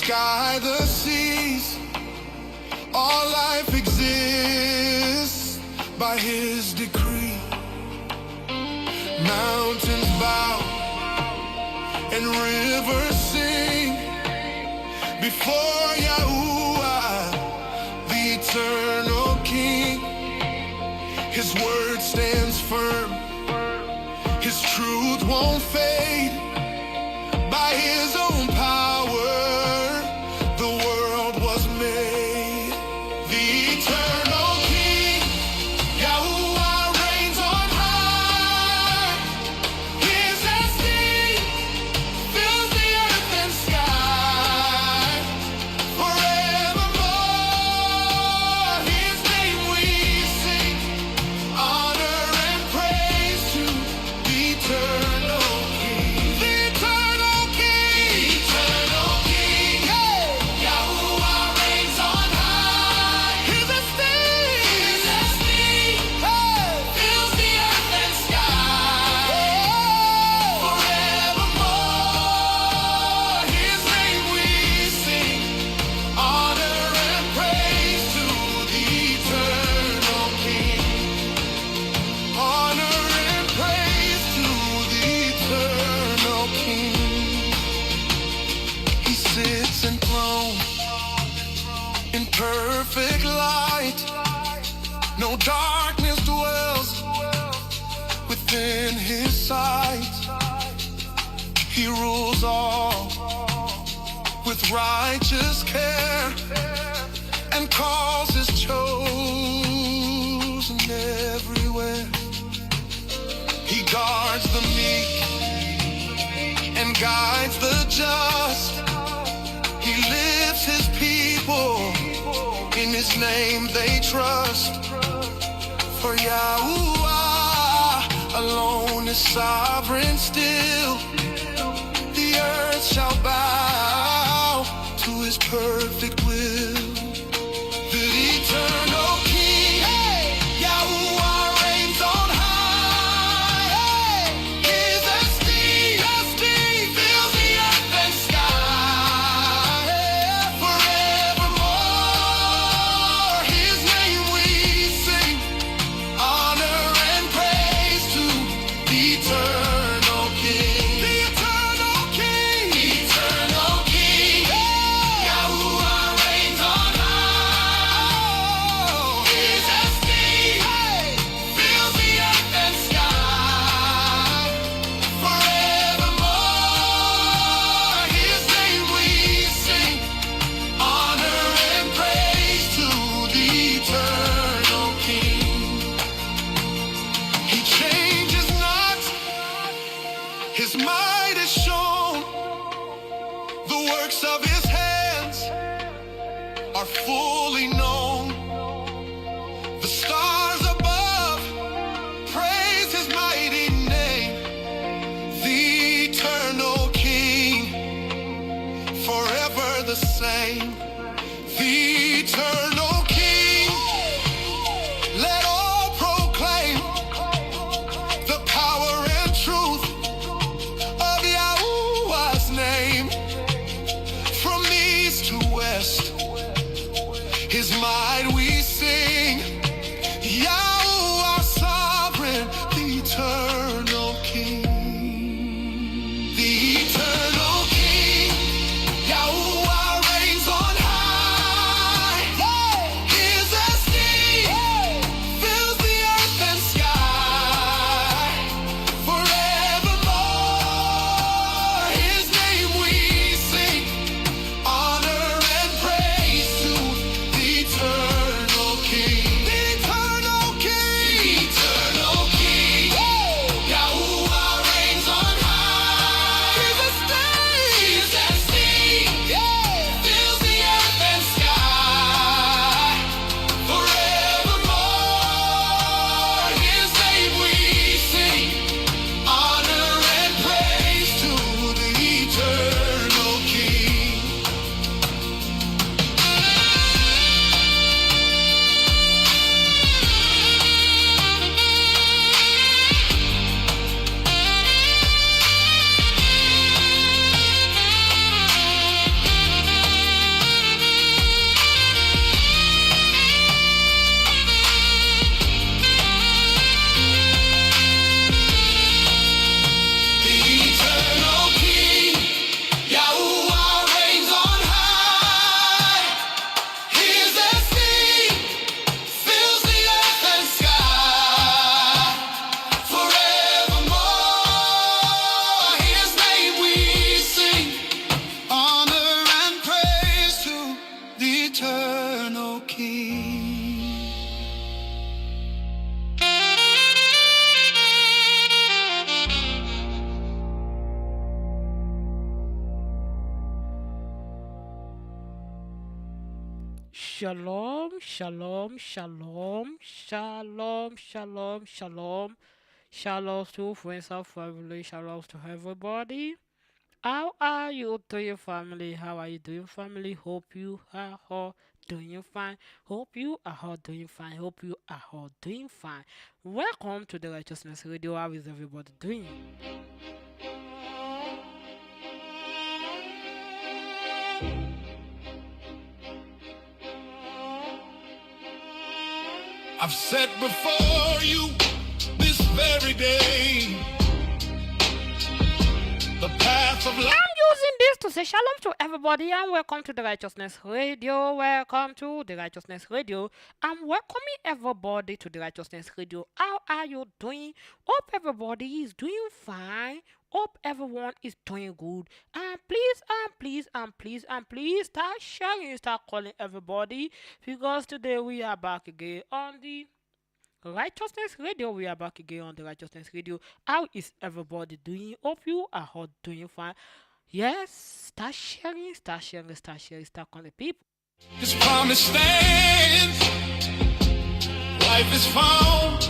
sky, the seas, all life exists by his decree. Mountains bow and rivers sing before YaHuAH, the eternal King. His word stands firm, his truth won't fade. By his own power, the world was made. The eternal King, YaHuAH, reigns on high. His esteem fills the earth and sky. Forevermore, his name we sing. Honor and praise to the eternal King. The eternal King, yeah. YaHuAH reigns on high. His esteem, hey, fills the earth and sky. Forevermore, his name we sing. Honor and praise to the eternal King. Honor and praise to the eternal King. He sits enthroned in perfect light. No darkness dwells within his sight. He rules all with righteous care and calls his chosen everywhere. He guards the meek and guides the just. He lifts his people, in his name they trust. For YaHuAH alone is sovereign still. The earth shall bow to his perfect will. The eternal King, hey, YaHuAH reigns on high. Hey, his esteem fills the earth and sky. Forevermore, his name we sing. Honor and praise to the eternal King. The eternal King, Shalom, shalom, shalom, shalom, shalom, shalom. Shalom to friends of family, shalom to everybody. How are you doing, family? How are you doing, family? Hope you are all doing fine. Hope you are all doing fine. Hope you are all doing fine. Welcome to the Righteousness Radio. How is everybody doing? I've set before you this very day the path of life. I'm using this to say shalom to everybody and welcome to the Righteousness Radio. Welcome to the Righteousness Radio. I'm welcoming everybody to the Righteousness Radio. How are you doing? Hope everybody is doing fine. Hope everyone is doing good. And please start sharing, start calling everybody because today we are back again on the Righteousness Radio. We are back again on the Righteousness Radio. How is everybody doing? Hope you are all doing fine. Yes, start sharing, start calling people. His promise stands. Life is found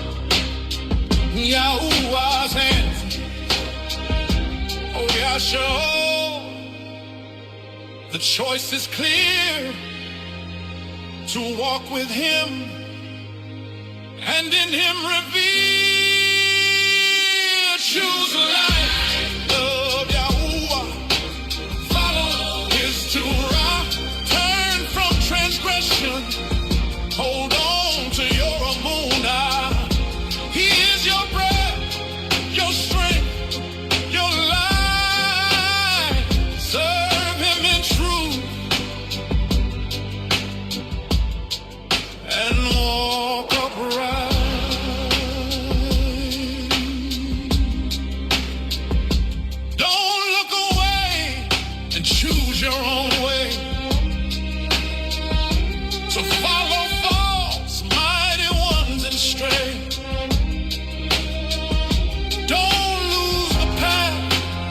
in YaHuAH's hands. Oh, YaHuAH. The choice is clear to walk with him and in him reveal. Choose life, love YaHuAH. Follow his Torah. Turn from transgression. Hold on to your amunah. He is your breath, your strength, your life. Serve him in truth and walk upright. Don't look away and choose your own way. So follow false, mighty ones and stray. Don't lose the path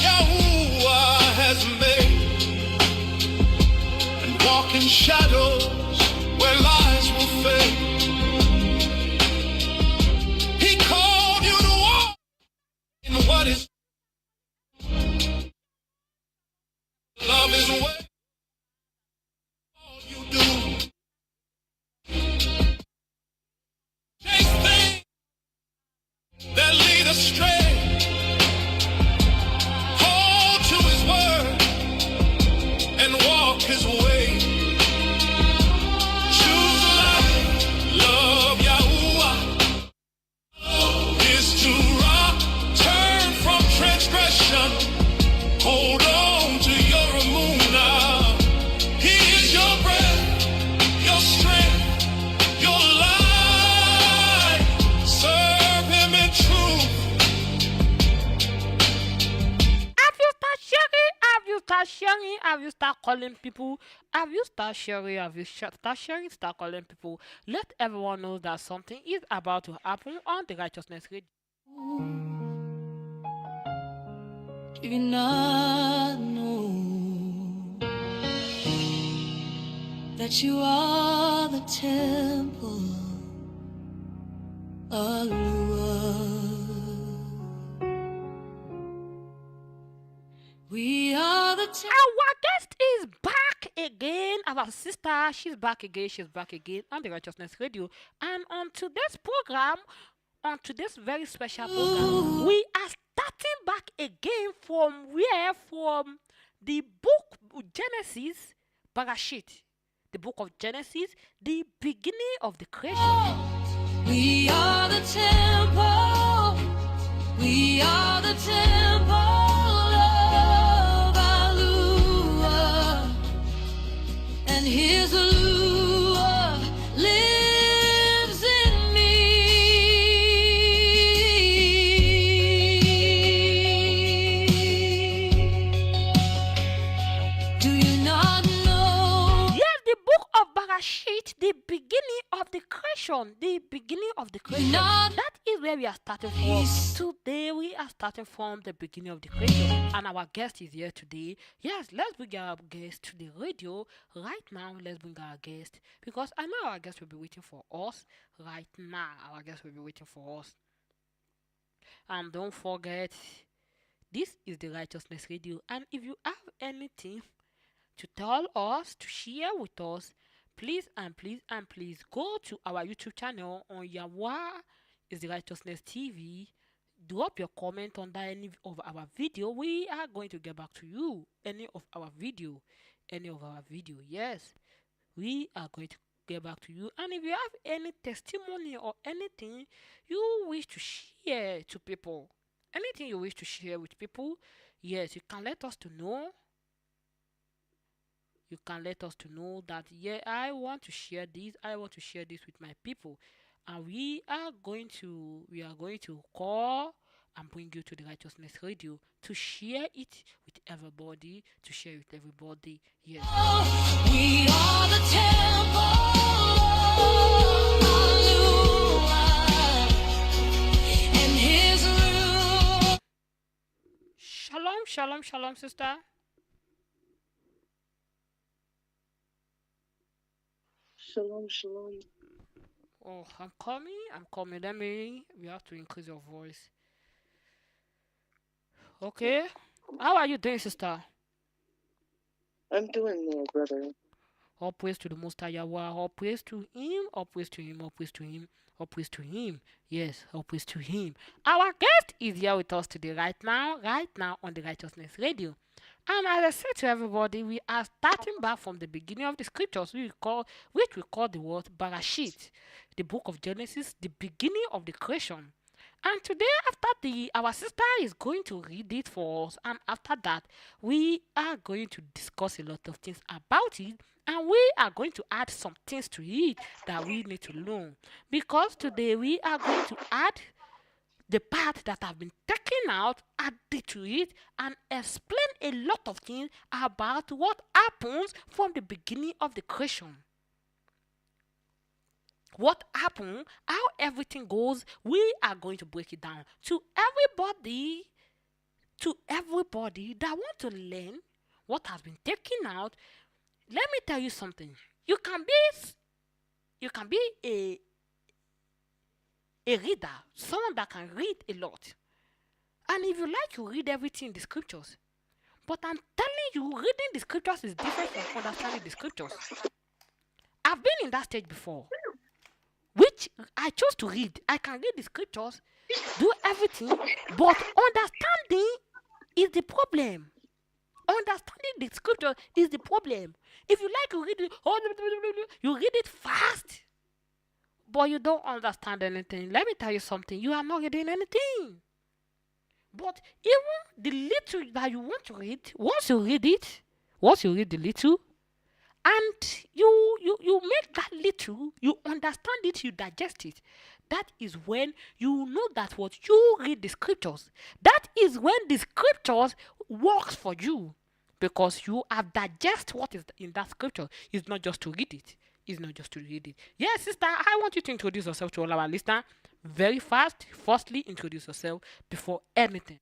YaHuAH has made, and walk in shadows where lies will fade. He called you to walk in what is love is what all you do. Chase things that lead astray. Hold to his word and walk his way. Choose life, love YaHuAH. Is to rock, turn from transgression. Hold on to your amunah. He is your breath, your strength, your life. Serve him in truth. Have you start sharing? Have you start sharing? Have you start calling people? Have you start sharing? Have you start sharing? Start calling people. Let everyone know that something is about to happen on the Righteousness Radio. Do you not know that you are the temple of YaHuAH? We are the temple. Our guest is back again. Our sister, she's back again. She's back again on the Righteousness Radio. And on today's program, on today's very special program, we are starting back again from where? From the book Genesis, Barashyth. The book of Genesis, the beginning of the creation. We are the temple. We are the temple of YaHuAH, and his YaHuAH lives in me. Do you not know? Yes, the book of Barashyth, the beginning of the creation. The beginning of the creation. Not That is where we are starting from. Today we are starting from the beginning of the creation, and our guest is here today. Yes, let's bring our guest to the radio right now. Let's bring our guest because I know our guest will be waiting for us right now. Our guest will be waiting for us. And don't forget, this is the Righteousness Radio. And if you have anything to tell us, to share with us, please and please and please go to our YouTube channel on YaHuAH is the Righteousness TV. Drop your comment under any of our video. We are going to get back to you. Any of our video. Yes, we are going to get back to you. And if you have any testimony or anything you wish to share to people, anything you wish to share with people, yes, you can let us to know. You can let us to know that, yeah, I want to share this with my people, and we are going to call and bring you to the Righteousness Radio to share it with everybody, yes. We are the temple. YaHuAH, and His rule. Shalom, sister. Shalom. Oh, I'm coming. We have to increase your voice. Okay. How are you doing, sister? I'm doing well, brother. All praise to the Most High YaHuAH. All praise to Him. All praise to Him. All praise to Him. All praise to Him. Yes, all praise to Him. Our guest is here with us today, right now on the Righteousness Radio. And as I said to everybody, we are starting back from the beginning of the scriptures, which we call the word Barashyth, the book of Genesis, the beginning of the creation. And today, our sister is going to read it for us, and after that, we are going to discuss a lot of things about it, and we are going to add some things to it that we need to learn. Because today we are going to add the part that have been taken out, add it to it, and explain a lot of things about what happens from the beginning of the creation. What happened, how everything goes, we are going to break it down to everybody that want to learn what has been taken out. Let me tell you something. You can be a reader, someone that can read a lot. And if you like, you read everything in the scriptures. But I'm telling you, reading the scriptures is different from understanding the scriptures. I've been in that stage before, which I chose to read. I can read the scriptures, do everything, but understanding is the problem. Understanding the scripture is the problem. If you like, you read it, you read it fast, but you don't understand anything. Let me tell you something. You are not reading anything. But even the little that you want to read, once you read the little, and you make that little, you understand it, you digest it. That is when you know that what you read the scriptures, that is when the scriptures works for you, because you have digest what is in that scripture. It's not just to read it. Yes, sister, I want you to introduce yourself to all our listeners very fast. Firstly, introduce yourself before anything.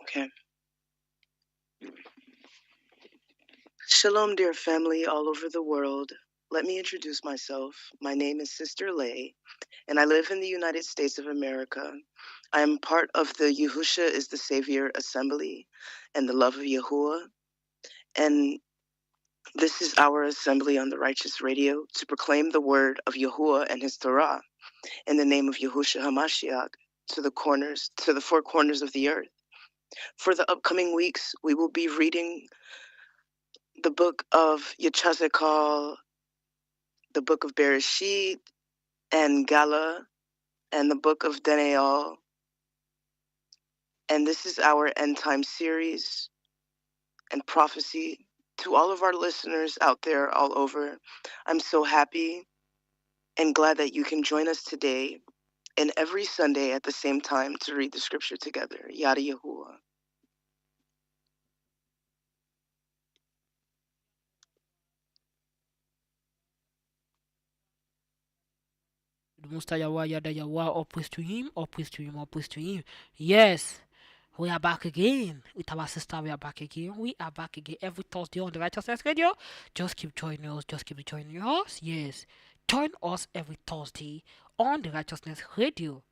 Okay. Shalom, dear family all over the world. Let me introduce myself. My name is Sister Lay, and I live in the United States of America. I am part of the YaHuAH is the Savior Assembly and the Love of YaHuAH. And this is our assembly on the Righteous Radio to proclaim the word of YaHuAH and His Torah in the name of Yahushua HaMashiach to the four corners of the earth. For the upcoming weeks, we will be reading the book of YaHuAH, the book of Barashyth and Gala, and the book of Daniel. And this is our end time series and prophecy to all of our listeners out there all over. I'm so happy and glad that you can join us today and every Sunday at the same time to read the scripture together. YaHuAH. Most High YaHuAH, Yada YaHuAH, all praise to him, all praise to him, all praise to him. Yes, we are back again with our sister. We are back again. We are back again every Thursday on the Righteousness Radio. Just keep joining us. Just keep joining us. Yes, join us every Thursday on the Righteousness Radio.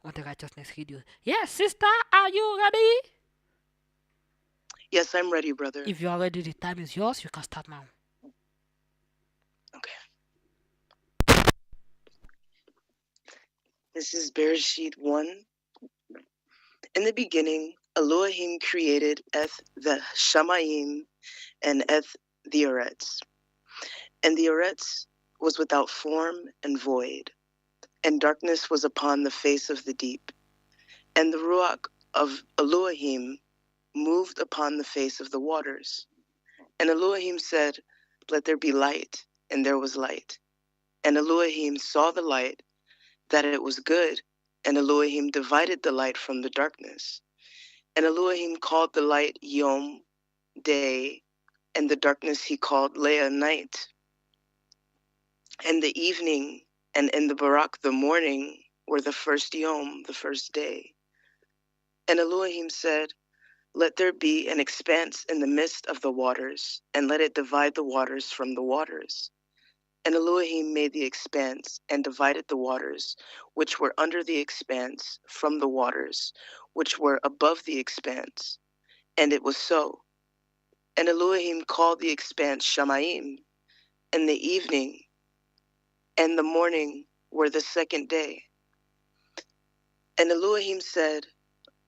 On the Righteousness Radio. Yes, sister, are you ready? Yes, I'm ready, brother. If you are ready, the time is yours. You can start now. Okay. This is Barashyth 1. In the beginning, Elohim created Eth the Shamayim and Eth the Eretz. And the Eretz was without form and void, and darkness was upon the face of the deep. And the Ruach of Elohim moved upon the face of the waters. And Elohim said, "Let there be light," and there was light. And Elohim saw the light, that it was good, and Elohim divided the light from the darkness. And Elohim called the light Yom, day, and the darkness he called Leah, night. And the evening and in the Barak the morning were the first Yom, the first day. And Elohim said, "Let there be an expanse in the midst of the waters, and let it divide the waters from the waters." And Elohim made the expanse and divided the waters which were under the expanse from the waters which were above the expanse. And it was so. And Elohim called the expanse Shamayim, and the evening and the morning were the second day. And Elohim said,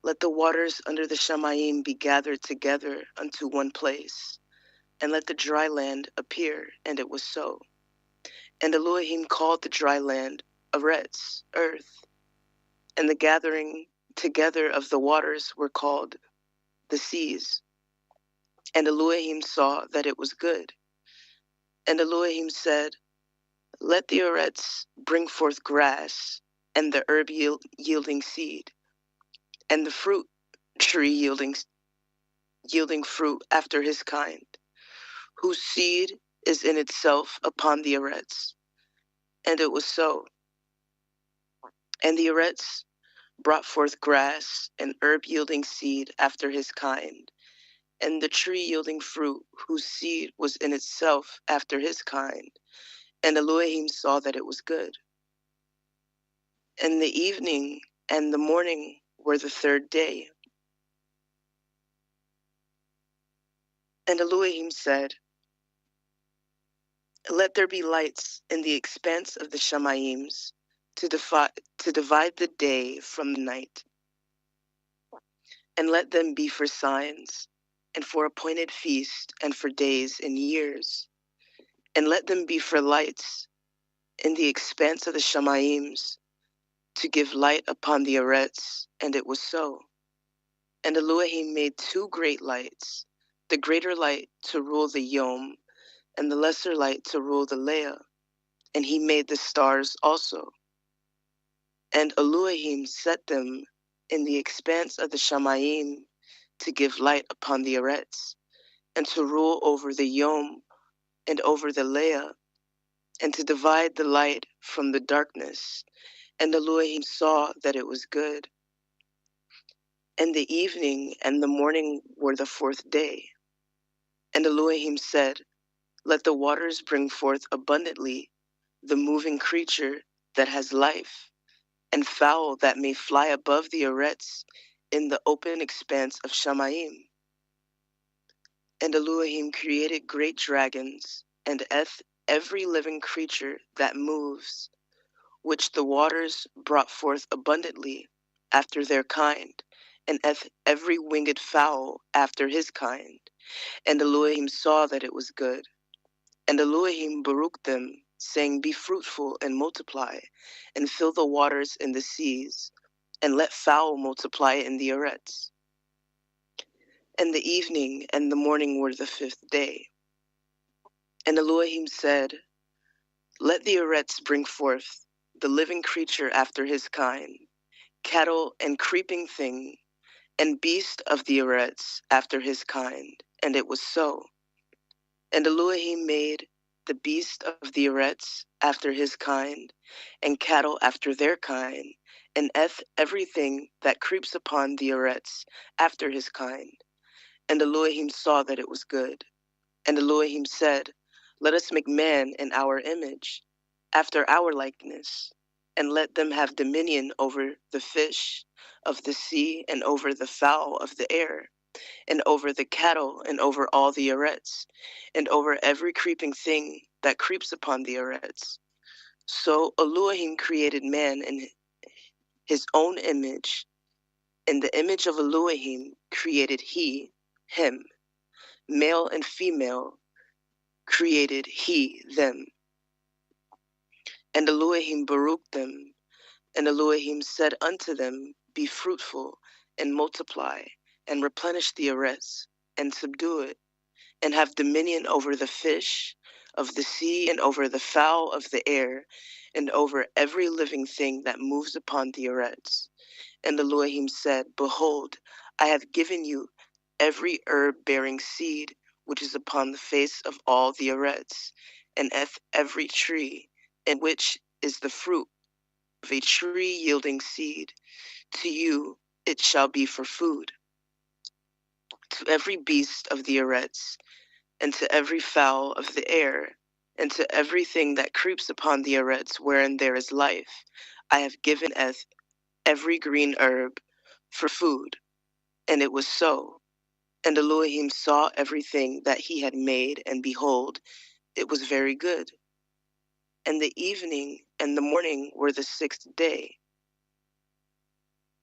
"Let the waters under the Shamayim be gathered together unto one place, and let the dry land appear." And it was so. And Elohim called the dry land Eretz, earth, and the gathering together of the waters were called the seas. And Elohim saw that it was good. And Elohim said, "Let the Eretz bring forth grass, and the herb yielding seed, and the fruit tree yielding fruit after his kind, whose seed is in itself upon the Eretz." And it was so. And the Eretz brought forth grass and herb yielding seed after his kind, and the tree yielding fruit, whose seed was in itself after his kind. And Elohim saw that it was good. And the evening and the morning were the third day. And Elohim said, "Let there be lights in the expanse of the Shamayims to divide the day from the night. And let them be for signs, and for appointed feasts, and for days and years. And let them be for lights in the expanse of the Shamayims to give light upon the Eretz." And it was so. And Elohim made two great lights, the greater light to rule the Yom, and the lesser light to rule the Leah. And he made the stars also. And Elohim set them in the expanse of the Shamayim to give light upon the Eretz, and to rule over the Yom and over the Leah, and to divide the light from the darkness. And Elohim saw that it was good. And the evening and the morning were the fourth day. And Elohim said, "Let the waters bring forth abundantly the moving creature that has life, and fowl that may fly above the Eretz in the open expanse of Shamayim." And Elohim created great dragons, and every living creature that moves, which the waters brought forth abundantly after their kind, and every winged fowl after his kind. And Elohim saw that it was good. And Elohim baruched them, saying, "Be fruitful and multiply, and fill the waters in the seas, and let fowl multiply in the Eretz." And the evening and the morning were the fifth day. And Elohim said, "Let the Eretz bring forth the living creature after his kind, cattle and creeping thing, and beast of the Eretz after his kind." And it was so. And Elohim made the beast of the eretz after his kind, and cattle after their kind, and everything that creeps upon the eretz after his kind. And Elohim saw that it was good. And Elohim said, let us make man in our image, after our likeness, and let them have dominion over the fish of the sea, and over the fowl of the air, and over the cattle, and over all the eretz, and over every creeping thing that creeps upon the eretz. So Elohim created man in his own image. In the image of Elohim created he him. Male and female created he them. And Elohim baruched them, and Elohim said unto them, be fruitful, and multiply, and replenish the earth, and subdue it, and have dominion over the fish of the sea, and over the fowl of the air, and over every living thing that moves upon the earth. And Elohim said, behold, I have given you every herb bearing seed which is upon the face of all the earth, and every tree in which is the fruit of a tree yielding seed. To you it shall be for food. To every beast of the earth, and to every fowl of the air, and to everything that creeps upon the earth wherein there is life, I have given every green herb for food. And it was so. And Elohim saw everything that he had made, and behold, it was very good. And the evening and the morning were the sixth day.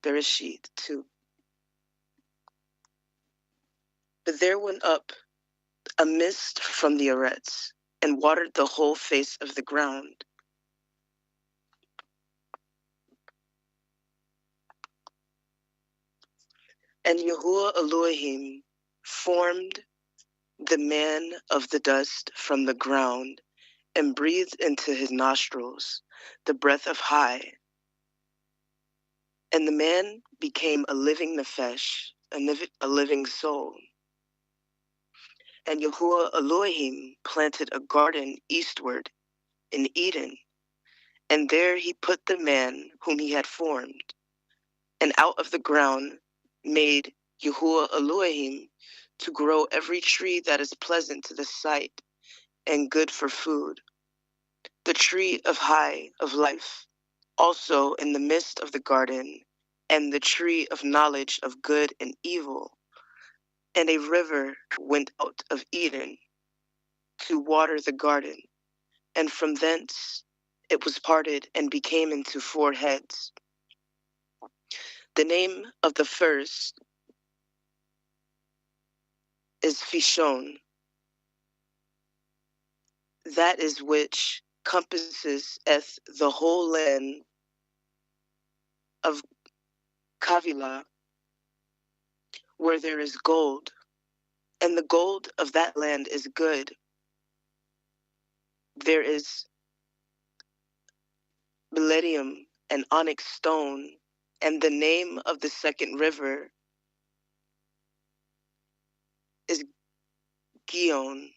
Barashyth 2. But there went up a mist from the eretz, and watered the whole face of the ground. And YaHuAH Elohim formed the man of the dust from the ground, and breathed into his nostrils the breath of YaHuAH. And the man became a living nephesh, a living soul. And YaHuAH Elohim planted a garden eastward in Eden, and there he put the man whom he had formed. And out of the ground made YaHuAH Elohim to grow every tree that is pleasant to the sight and good for food, the tree of of life, also in the midst of the garden, and the tree of knowledge of good and evil. And a river went out of Eden to water the garden, and from thence it was parted and became into 4 heads. The name of the first is Fishon, that is which compasses the whole land of Kavila, where there is gold, and the gold of that land is good. There is palladium and onyx stone, and the name of the second river is Gion,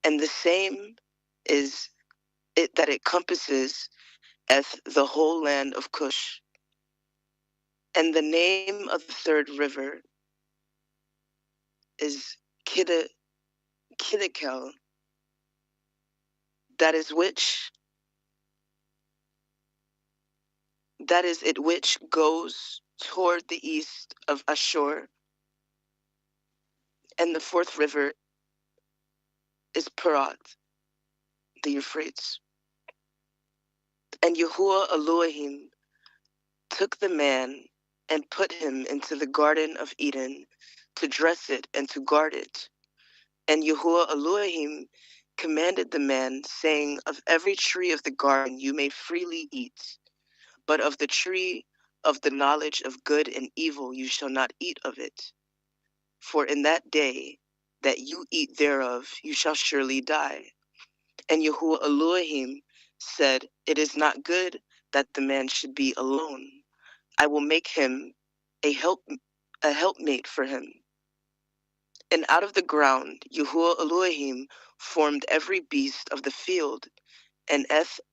and the same is it that it compasses the whole land of Cush. And the name of the third river is Kiddekel, that is it which goes toward the east of Ashur. And the fourth river is Parat, the Euphrates. And YaHuAH Elohim took the man and put him into the garden of Eden to dress it and to guard it. And YaHuAH Elohim commanded the man, saying, of every tree of the garden you may freely eat, but of the tree of the knowledge of good and evil you shall not eat of it. For in that day that you eat thereof you shall surely die. And YaHuAH Elohim said, it is not good that the man should be alone. I will make him a helpmate for him. And out of the ground YaHuAH Elohim formed every beast of the field, and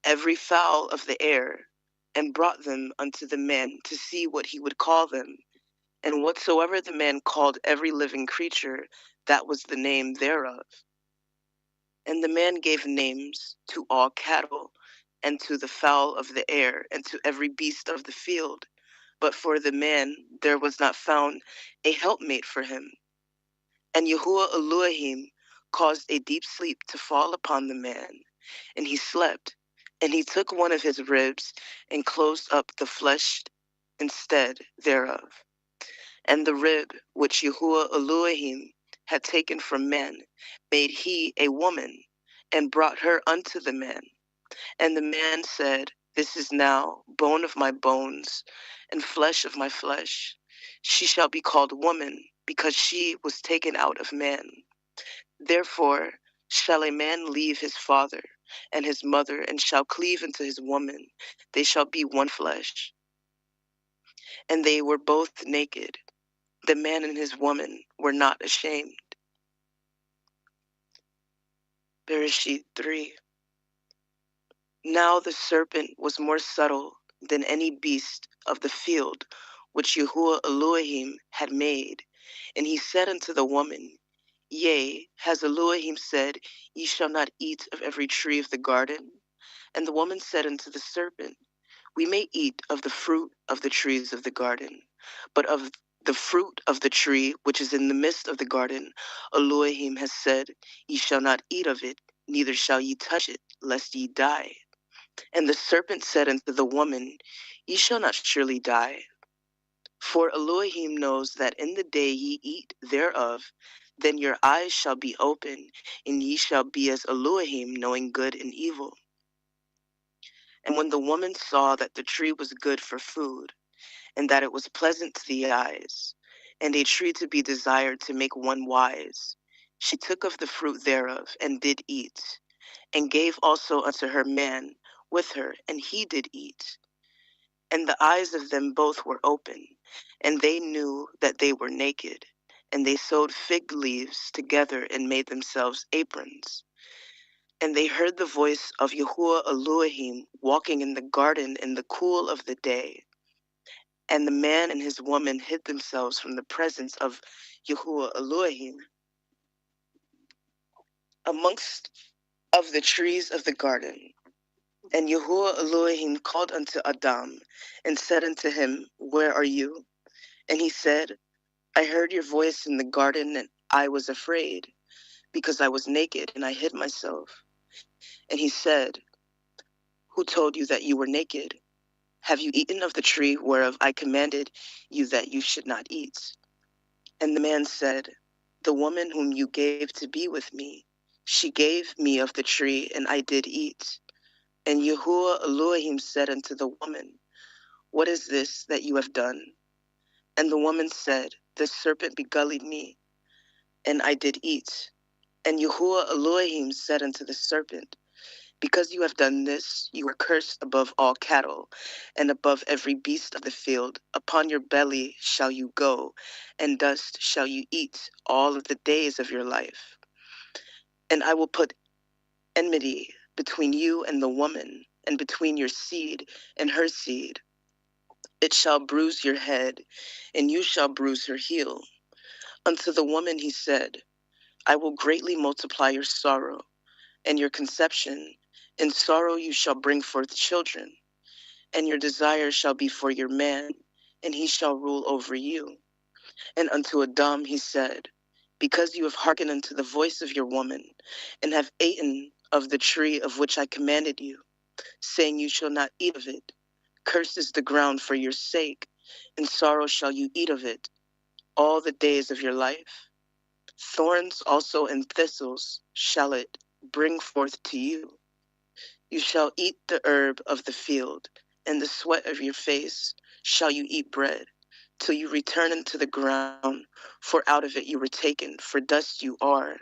every fowl of the air, and brought them unto the man to see what he would call them. And whatsoever the man called every living creature, that was the name thereof. And the man gave names to all cattle, and to the fowl of the air, and to every beast of the field. But for the man there was not found a helpmate for him. And YaHuAH Elohim caused a deep sleep to fall upon the man, and he slept. And he took one of his ribs, and closed up the flesh instead thereof. And the rib which YaHuAH Elohim had taken from man made he a woman, and brought her unto the man. And the man said, This is now bone of my bones, and flesh of my flesh. She shall be called woman, because she was taken out of man. Therefore shall a man leave his father and his mother, and shall cleave unto his woman. They shall be one flesh. And they were both naked. The man and his woman were not ashamed. Barashyth 3. Now the serpent was more subtle than any beast of the field which YaHuAH Elohim had made. And he said unto the woman, Yea, has Elohim said, Ye shall not eat of every tree of the garden? And the woman said unto the serpent, We may eat of the fruit of the trees of the garden, but of the fruit of the tree which is in the midst of the garden, Elohim has said, Ye shall not eat of it, neither shall ye touch it, lest ye die. And the serpent said unto the woman, Ye shall not surely die. For Elohim knows that in the day ye eat thereof, then your eyes shall be open, and ye shall be as Elohim, knowing good and evil. And when the woman saw that the tree was good for food, and that it was pleasant to the eyes, and a tree to be desired to make one wise, she took of the fruit thereof, and did eat, and gave also unto her man with her, and he did eat. And the eyes of them both were open, and they knew that they were naked. And they sewed fig leaves together, and made themselves aprons. And they heard the voice of YaHuAH Elohim walking in the garden in the cool of the day. And the man and his woman hid themselves from the presence of YaHuAH Elohim amongst of the trees of the garden. And YaHuAH Elohim called unto Adam, and said unto him, Where are you? And he said, I heard your voice in the garden, and I was afraid, because I was naked, and I hid myself. And he said, Who told you that you were naked? Have you eaten of the tree whereof I commanded you that you should not eat? And the man said, The woman whom you gave to be with me, she gave me of the tree, and I did eat. And YaHuAH Elohim said unto the woman, What is this that you have done? And the woman said, The serpent beguiled me, and I did eat. And YaHuAH Elohim said unto the serpent, Because you have done this, you are cursed above all cattle, and above every beast of the field. Upon your belly shall you go, and dust shall you eat all of the days of your life. And I will put enmity between you and the woman, and between your seed and her seed. It shall bruise your head, and you shall bruise her heel. Unto the woman he said, I will greatly multiply your sorrow and your conception. In sorrow you shall bring forth children, and your desire shall be for your man, and he shall rule over you. And unto Adam he said, Because you have hearkened unto the voice of your woman, and have eaten of the tree of which I commanded you, saying you shall not eat of it, cursed is the ground for your sake, in sorrow shall you eat of it all the days of your life. Thorns also and thistles shall it bring forth to you. You shall eat the herb of the field, and the sweat of your face shall you eat bread, till you return unto the ground, for out of it you were taken, for dust you are,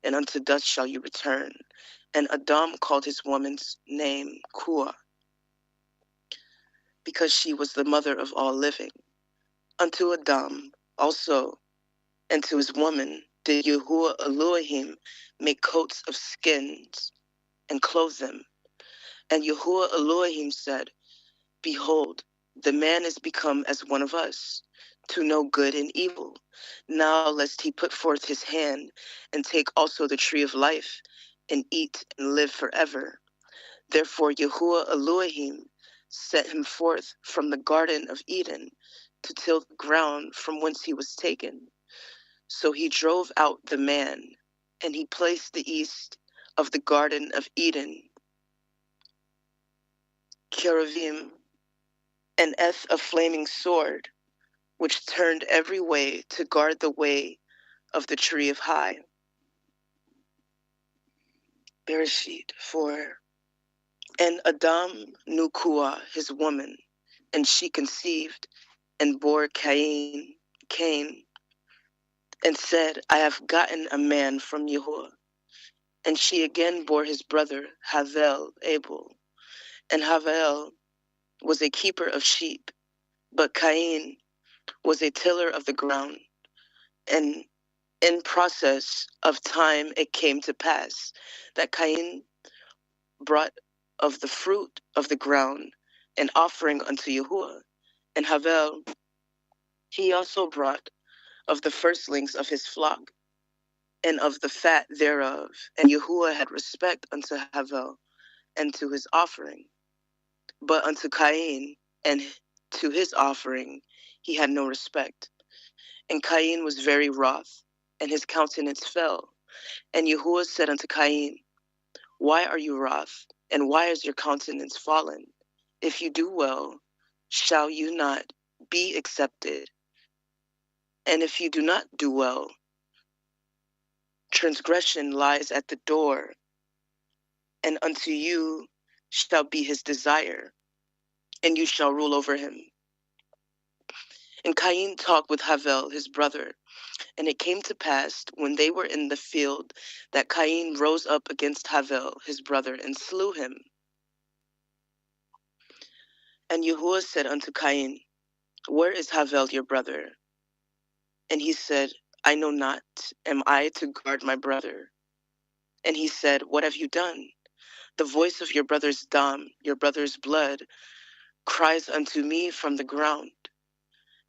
and unto dust shall you return. And Adam called his woman's name YaHuAH, because she was the mother of all living. Unto Adam also, and to his woman did YaHuAH Elohim make coats of skins and clothe them. And YaHuAH Elohim said, Behold, the man is become as one of us, to know good and evil. Now lest he put forth his hand and take also the tree of life, and eat and live forever. Therefore YaHuAH Elohim set him forth from the Garden of Eden to till the ground from whence he was taken. So he drove out the man, and he placed the east of the Garden of Eden cherubim, and a flaming sword, which turned every way to guard the way of the tree of high. Barashyth 4. And Adam knew Kuah, his woman, and she conceived and bore Cain, and said, I have gotten a man from YaHuAH. And she again bore his brother Havel, Abel. And Havel was a keeper of sheep, but Cain was a tiller of the ground. And in process of time it came to pass that Cain brought of the fruit of the ground an offering unto YaHuAH. And Havel, he also brought of the firstlings of his flock, and of the fat thereof. And YaHuAH had respect unto Havel, and to his offering. But unto Cain, and to his offering, he had no respect. And Cain was very wroth, and his countenance fell. And YaHuAH said unto Cain, Why are you wroth, and why is your countenance fallen? If you do well, shall you not be accepted? And if you do not do well, transgression lies at the door, and unto you shall be his desire, and you shall rule over him. And Cain talked with Havel his brother, and it came to pass, when they were in the field, that Cain rose up against Havel his brother, and slew him. And YaHuAH said unto Cain, Where is Havel your brother? And he said, I know not. Am I to guard my brother? And he said, What have you done? The voice of your brother's dam, your brother's blood, cries unto me from the ground.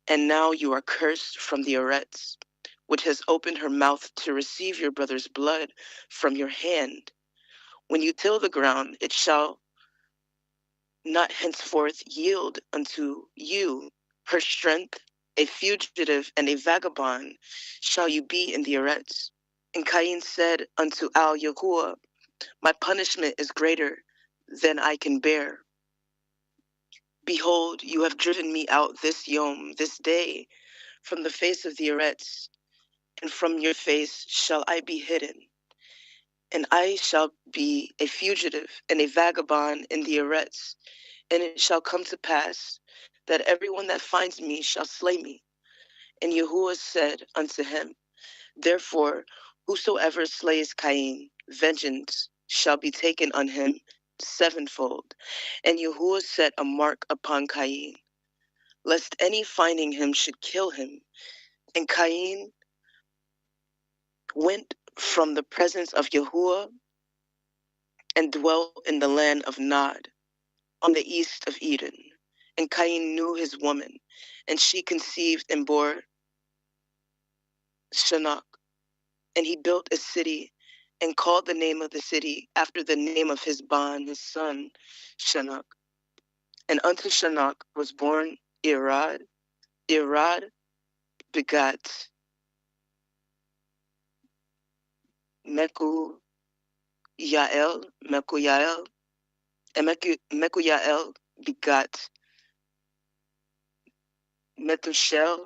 And now you are cursed from the Eretz, which has opened her mouth to receive your brother's blood from your hand. When you till the ground, it shall not henceforth yield unto you her strength. A fugitive and a vagabond shall you be in the Eretz. And Cain said unto YaHuAH, My punishment is greater than I can bear. Behold, you have driven me out this yom, this day, from the face of the Eretz, and from your face shall I be hidden. And I shall be a fugitive and a vagabond in the Eretz. And it shall come to pass that everyone that finds me shall slay me. And YaHuAH said unto him, Therefore, whosoever slays Cain, vengeance shall be taken on him sevenfold. And YaHuAH set a mark upon Cain, lest any finding him should kill him. And Cain went from the presence of YaHuAH and dwelt in the land of Nod, on the east of Eden. And Cain knew his woman, and she conceived and bore Shinnach. And he built a city, and called the name of the city after the name of his bond, his son, Shinnach. And unto Shinnach was born Irad. Irad begat Mekuyael, and Mekuyael begat Methushel,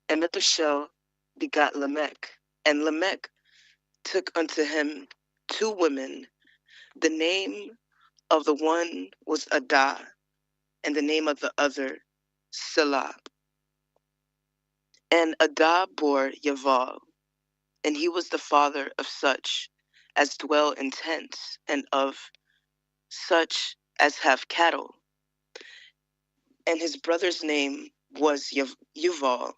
and Methushel begat Lamech. And Lamech took unto him two women. The name of the one was Adah, and the name of the other Selah. And Adah bore Yaval, and he was the father of such as dwell in tents, and of such as have cattle. And his brother's name was Yuval.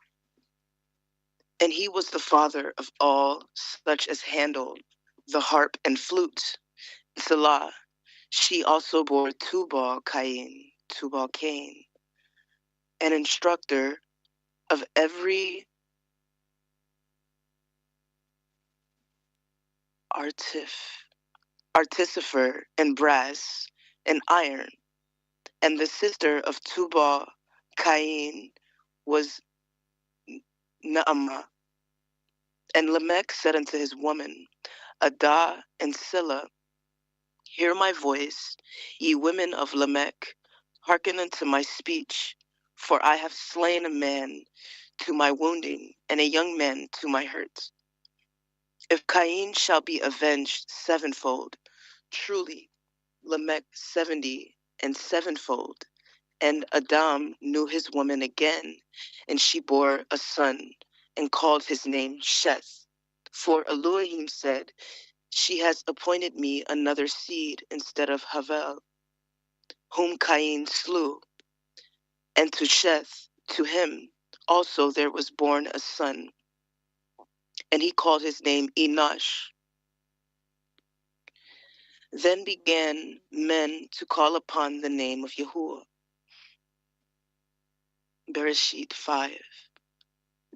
And he was the father of all such as handled the harp and flute. Selah. She also bore Tubal-Cain, an instructor of every artificer in brass and iron. And the sister of Tubal-Cain was Naamah. And Lamech said unto his woman, Adah and Silla, hear my voice, ye women of Lamech, hearken unto my speech, for I have slain a man to my wounding, and a young man to my hurt. If Cain shall be avenged sevenfold, truly Lamech 70 and sevenfold. And Adam knew his woman again, and she bore a son, and called his name Sheth. For Elohim said, she has appointed me another seed instead of Havel, whom Cain slew. And to Sheth, to him also there was born a son, and he called his name Enosh. Then began men to call upon the name of YaHuAH. Barashyth 5.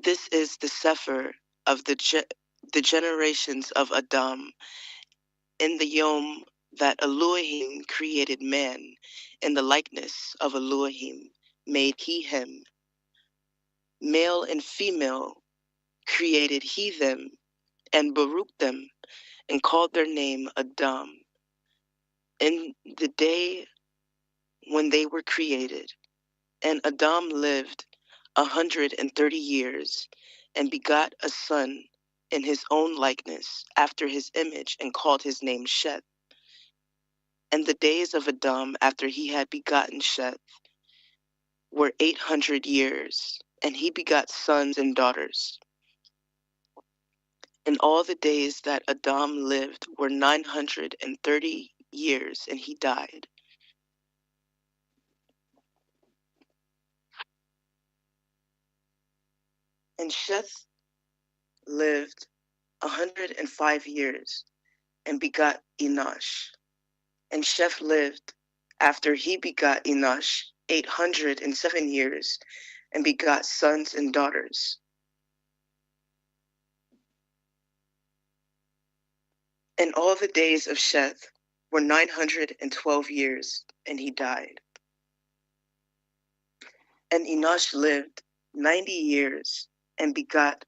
This is the Sefer of the generations of Adam. In the Yom that Elohim created man, in the likeness of Elohim made he him. Male and female created he them, and baruched them, and called their name Adam. In the day when they were created, and Adam lived 130 years, and begot a son in his own likeness, after his image, and called his name Sheth. And the days of Adam after he had begotten Sheth were 800 years, and he begot sons and daughters. And all the days that Adam lived were 930 years, and he died. And Sheth lived 105 years, and begot Enosh. And Sheth lived after he begot Enosh 807 years, and begot sons and daughters. And all the days of Sheth were 912 years, and he died. And Enosh lived 90 years, and begot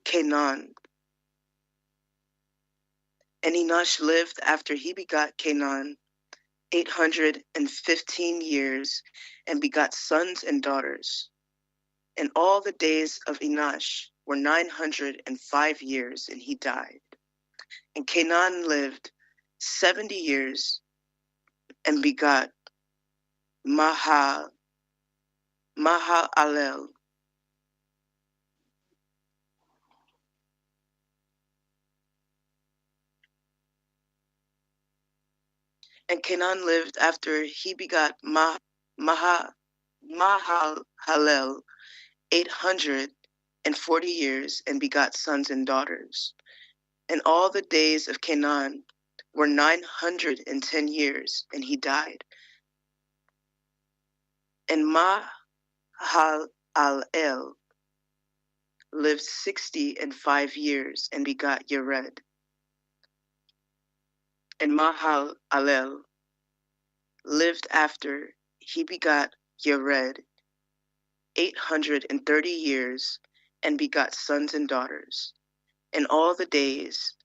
Canaan. And Enosh lived after he begot Canaan 815 years, and begot sons and daughters. And all the days of Enosh were 905 years, and he died. And Canaan lived 70 years, and begot Mahalalel. And Canaan lived after he begot Mahalalel 840 years, and begot sons and daughters. And all the days of Canaan were 910 years, and he died. And Mahalalel lived 65 years, and begot Yared. And Mahalalel lived after he begot Yared 830 years, and begot sons and daughters. And all the days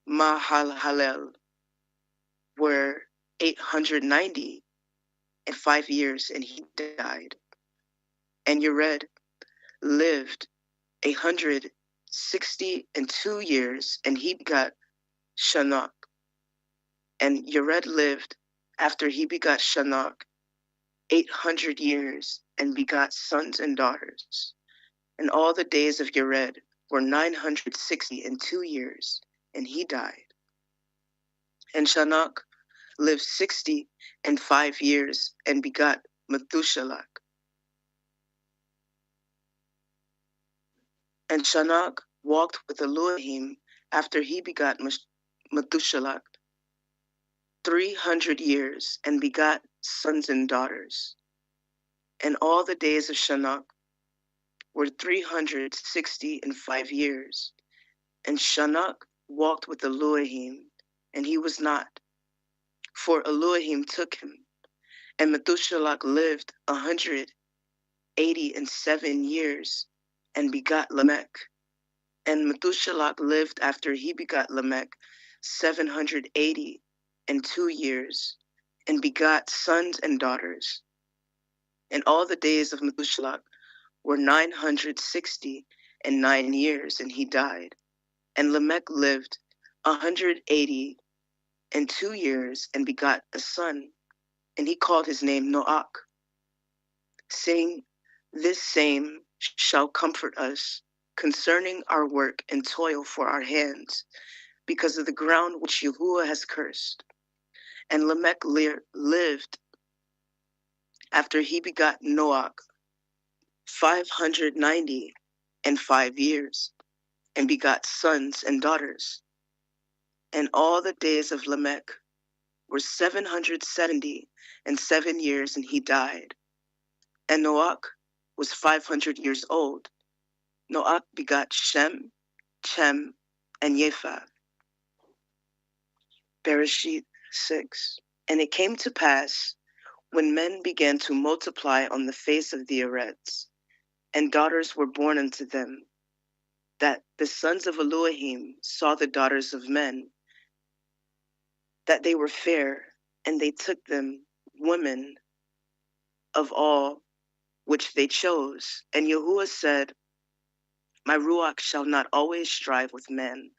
Mahalalel were 895 years, and he died. And Yared lived 162 years, and he begot Shanach. And Yared lived after he begot Shanach 800 years, and begot sons and daughters. And all the days of Yared were 962 years, and he died. And Shanach lived 65 years, and begot Methuselah. And Shanak walked with Elohim after he begot Methuselah 300 years and begot sons and daughters. And all the days of Shanak were 365 years. And Shanak walked with Elohim, and he was not, for Elohim took him. And Methuselah lived 187 years and begot Lamech. And Methuselah lived after he begot Lamech 782 years and begot sons and daughters. And all the days of Methuselah were 969 years, and he died. And Lamech lived 182 years and begot a son, and he called his name Noach, saying, "This same shall comfort us concerning our work and toil for our hands, because of the ground which YaHuAH has cursed." And Lamech lived after he begot Noach 595 years and begot sons and daughters. And all the days of Lamech were 777 years, and he died. And Noach was 500 years old. Noach begot Shem, Chem, and Japheth. Barashyth 6. And it came to pass, when men began to multiply on the face of the earth, and daughters were born unto them, that the sons of Elohim saw the daughters of men, that they were fair, and they took them women of all which they chose. And YaHuAH said, "My Ruach shall not always strive with man,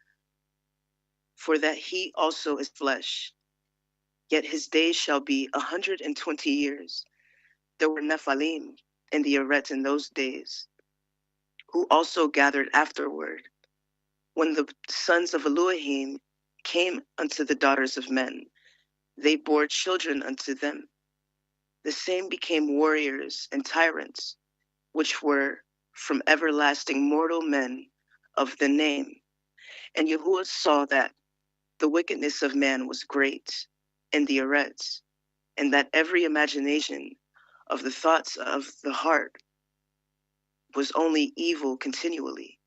for that he also is flesh. Yet his days shall be 120 years. There were Nephilim in the Eret in those days, who also gathered afterward, when the sons of Elohim came unto the daughters of men. They bore children unto them. The same became warriors and tyrants, which were from everlasting mortal men of the name. And YaHuAH saw that the wickedness of man was great in the Eretz, and that every imagination of the thoughts of the heart was only evil continually.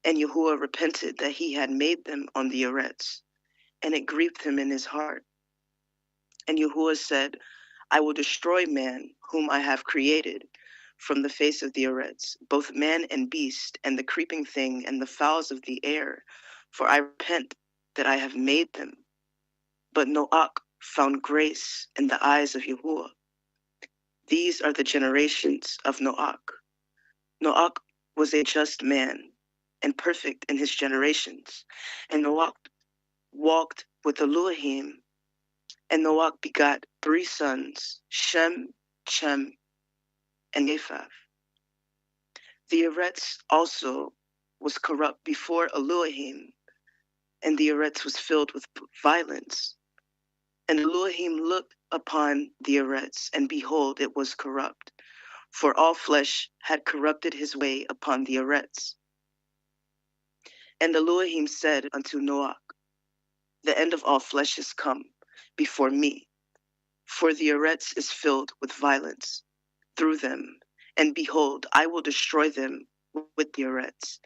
And YaHuAH repented that he had made them on the Eretz, and it grieved him in his heart. And YaHuAH said, "I will destroy man whom I have created from the face of the Eretz, both man and beast, and the creeping thing, and the fowls of the air, for I repent that I have made them." But Noach found grace in the eyes of YaHuAH. These are the generations of Noach. Noach was a just man and perfect in his generations. And Noach walked with Elohim, and Noach begot 3 sons, Shem, Chem, and Japheth. The Eretz also was corrupt before Elohim, and the Eretz was filled with violence. And Elohim looked upon the Eretz, and behold, it was corrupt, for all flesh had corrupted his way upon the Eretz. And Elohim said unto Noach, "The end of all flesh is come before me, for the Eretz is filled with violence through them, and behold, I will destroy them with the Eretz.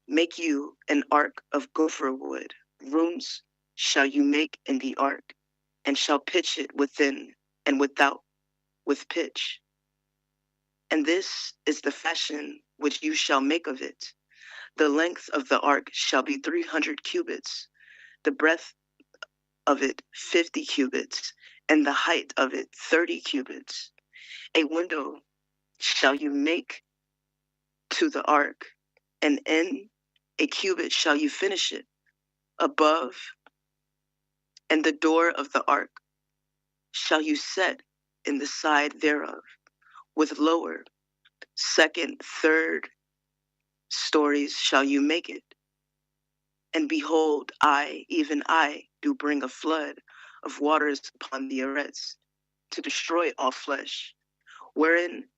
Make you an ark of gopher wood. Rooms shall you make in the ark, and shall pitch it within and without with pitch. And this is the fashion which you shall make of it. The length of the ark shall be 300 cubits, the breadth of it 50 cubits, and the height of it 30 cubits. A window shall you make to the ark, and in a cubit shall you finish it above, and the door of the ark shall you set in the side thereof, with lower, second, third stories shall you make it. And behold, I, even I, do bring a flood of waters upon the Eretz, to destroy all flesh, wherein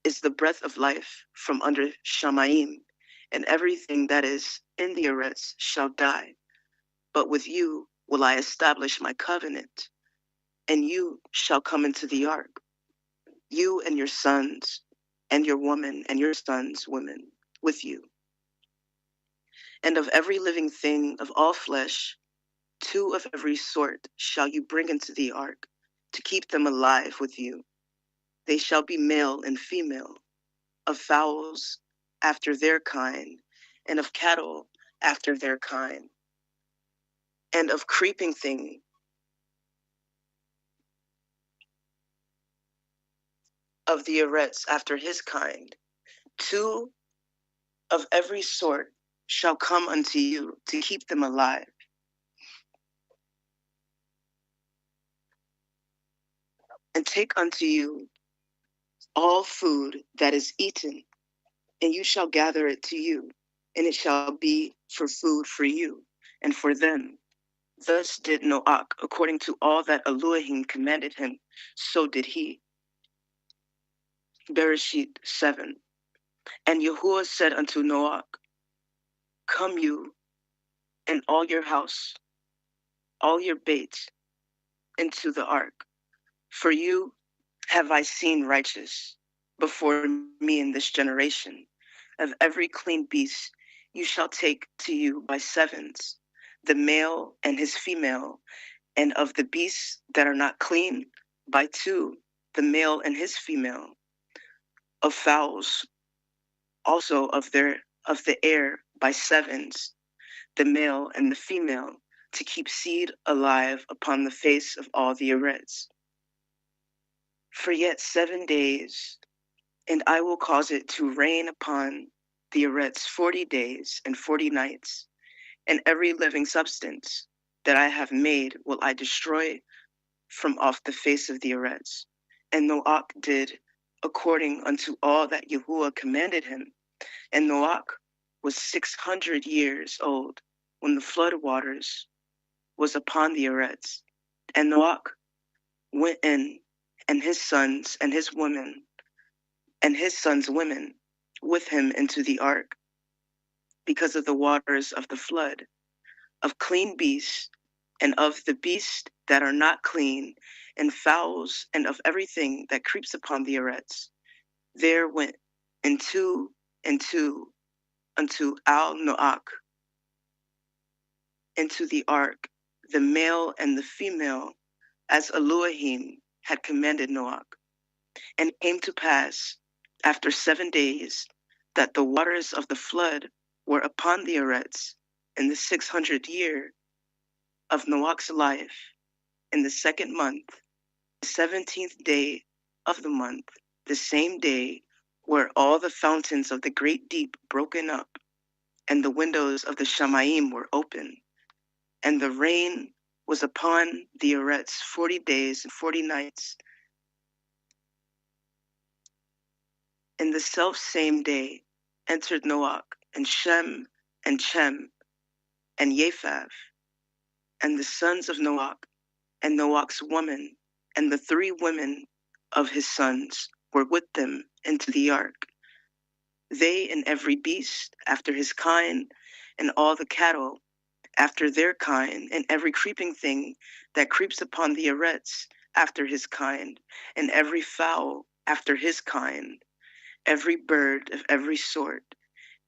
is the breath of life from under Shamayim, and everything that is in the Eretz shall die. But with you will I establish my covenant, and you shall come into the ark, you and your sons, and your woman, and your sons' women with you. And of every living thing of all flesh, 2 of every sort shall you bring into the ark, to keep them alive with you. They shall be male and female, of fowls after their kind, and of cattle after their kind, and of creeping thing of the Eretz after his kind. 2 of every sort shall come unto you, to keep them alive. And take unto you all food that is eaten, and you shall gather it to you, and it shall be for food for you and for them. Thus did Noach, according to all that Elohim commanded him, so did he. Barashyth 7. And YaHuAH said unto Noach, Come you and all your house, all your bait, into the ark, for you have I seen righteous before me in this generation. Of every clean beast you shall take to you by sevens, the male and his female, and of the beasts that are not clean by 2, the male and his female, of fowls also of the air by sevens, the male and the female, to keep seed alive upon the face of all the Eretz. For yet 7 days, and I will cause it to rain upon the Eretz 40 days and 40 nights, and every living substance that I have made will I destroy from off the face of the Eretz. And Noach did according unto all that YaHuAH commanded him. And Noach was 600 years old when the flood waters was upon the Eretz. And Noach went in, and his sons and his women, and his sons' women with him into the ark, because of the waters of the flood, of clean beasts, and of the beasts that are not clean, and fowls, and of everything that creeps upon the Eretz. There went in 2 and 2 unto Noach into the ark, the male and the female, as Elohim had commanded Noach. And it came to pass, after 7 days, that the waters of the flood were upon the Eretz in the 600th year of Noach's life, in the 2nd month, the 17th day of the month, the same day were all the fountains of the great deep broken up, and the windows of the Shamayim were open, and the rain was upon the Eretz 40 days and 40 nights. In the self-same day entered Noach, and Shem, and Chem, and Japheth, and the sons of Noach, and Noach's woman, and the 3 women of his sons were with them into the ark. They and every beast after his kind, and all the cattle after their kind, and every creeping thing that creeps upon the Eretz after his kind, and every fowl after his kind, every bird of every sort.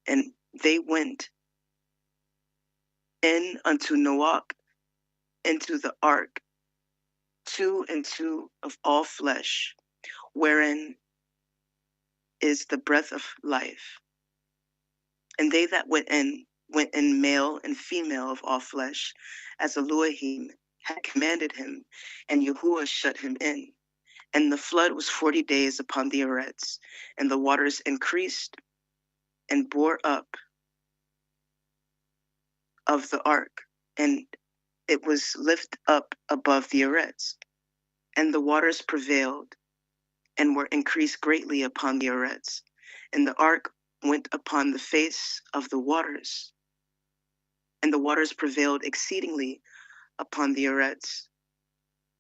And they went in unto Noach into the ark, 2 and 2 of all flesh, wherein is the breath of life. And they that went in male and female of all flesh, as Elohim had commanded him, and YaHuAH shut him in. And the flood was 40 days upon the Eretz, and the waters increased and bore up of the ark, and it was lift up above the Eretz. And the waters prevailed and were increased greatly upon the Eretz. And the ark went upon the face of the waters, and the waters prevailed exceedingly upon the Eretz.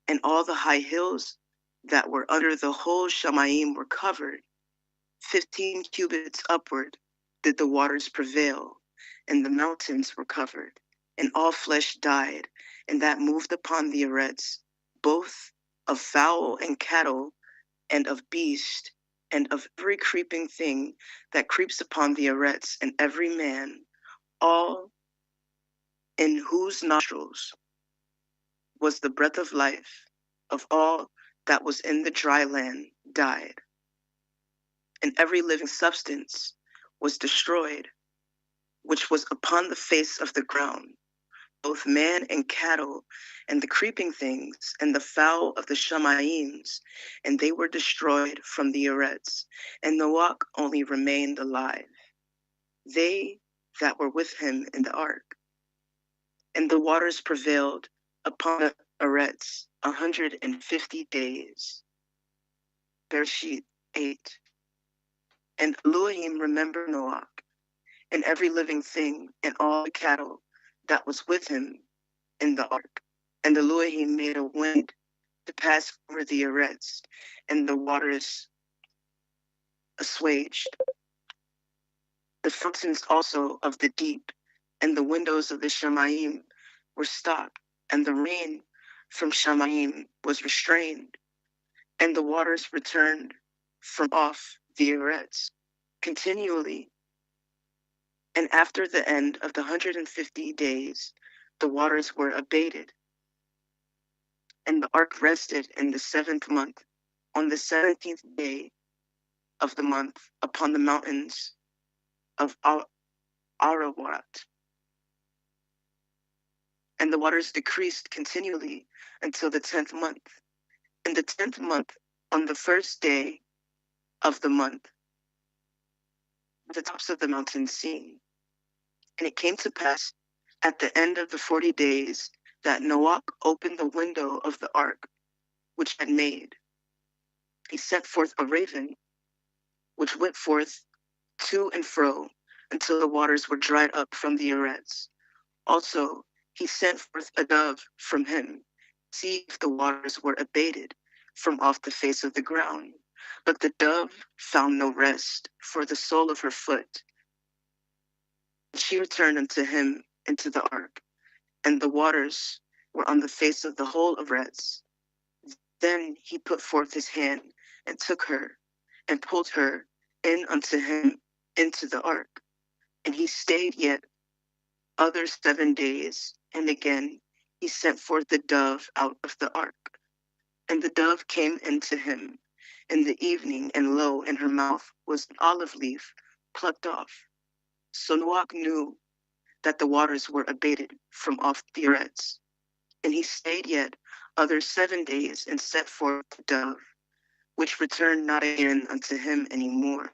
And all the high hills that were under the whole Shamayim were covered, 15 cubits upward did the waters prevail, and the mountains were covered, and all flesh died, and that moved upon the earths, both of fowl and cattle, and of beast, and of every creeping thing that creeps upon the earths, and every man, all in whose nostrils was the breath of life, of all that was in the dry land, died. And every living substance was destroyed, which was upon the face of the ground, both man and cattle, and the creeping things, and the fowl of the Shemaims, and they were destroyed from the Eretz, and Noach only remained alive, they that were with him in the ark. And the waters prevailed upon the Eretz 150 days. Barashyth 8. And Elohim remembered Noach, and every living thing, and all the cattle that was with him in the ark. And Elohim made a wind to pass over the Eretz, and the waters assuaged. The fountains also of the deep, and the windows of the Shemaim were stopped, and the rain from Shemaim was restrained, and the waters returned from off the Eretz continually. And after the end of the 150 days, the waters were abated. And the ark rested in the 7th month, on the 17th day of the month, upon the mountains of Ararat. And the waters decreased continually until the 10th month. In the 10th month, on the first day of the month, the tops of the mountains seen. And it came to pass at the end of the 40 days that Noach opened the window of the ark which had made. He sent forth a raven, which went forth to and fro until the waters were dried up from the Eretz. Also, he sent forth a dove from him, to see if the waters were abated from off the face of the ground. But the dove found no rest for the sole of her foot. She returned unto him into the ark, and the waters were on the face of the whole Eretz. Then he put forth his hand and took her, and pulled her in unto him into the ark. And he stayed yet other 7 days, and again he sent forth the dove out of the ark. And the dove came into him in the evening, and lo, in her mouth was an olive leaf plucked off. So Noach knew that the waters were abated from off the Eretz. And he stayed yet other 7 days, and set forth the dove, which returned not again unto him any more.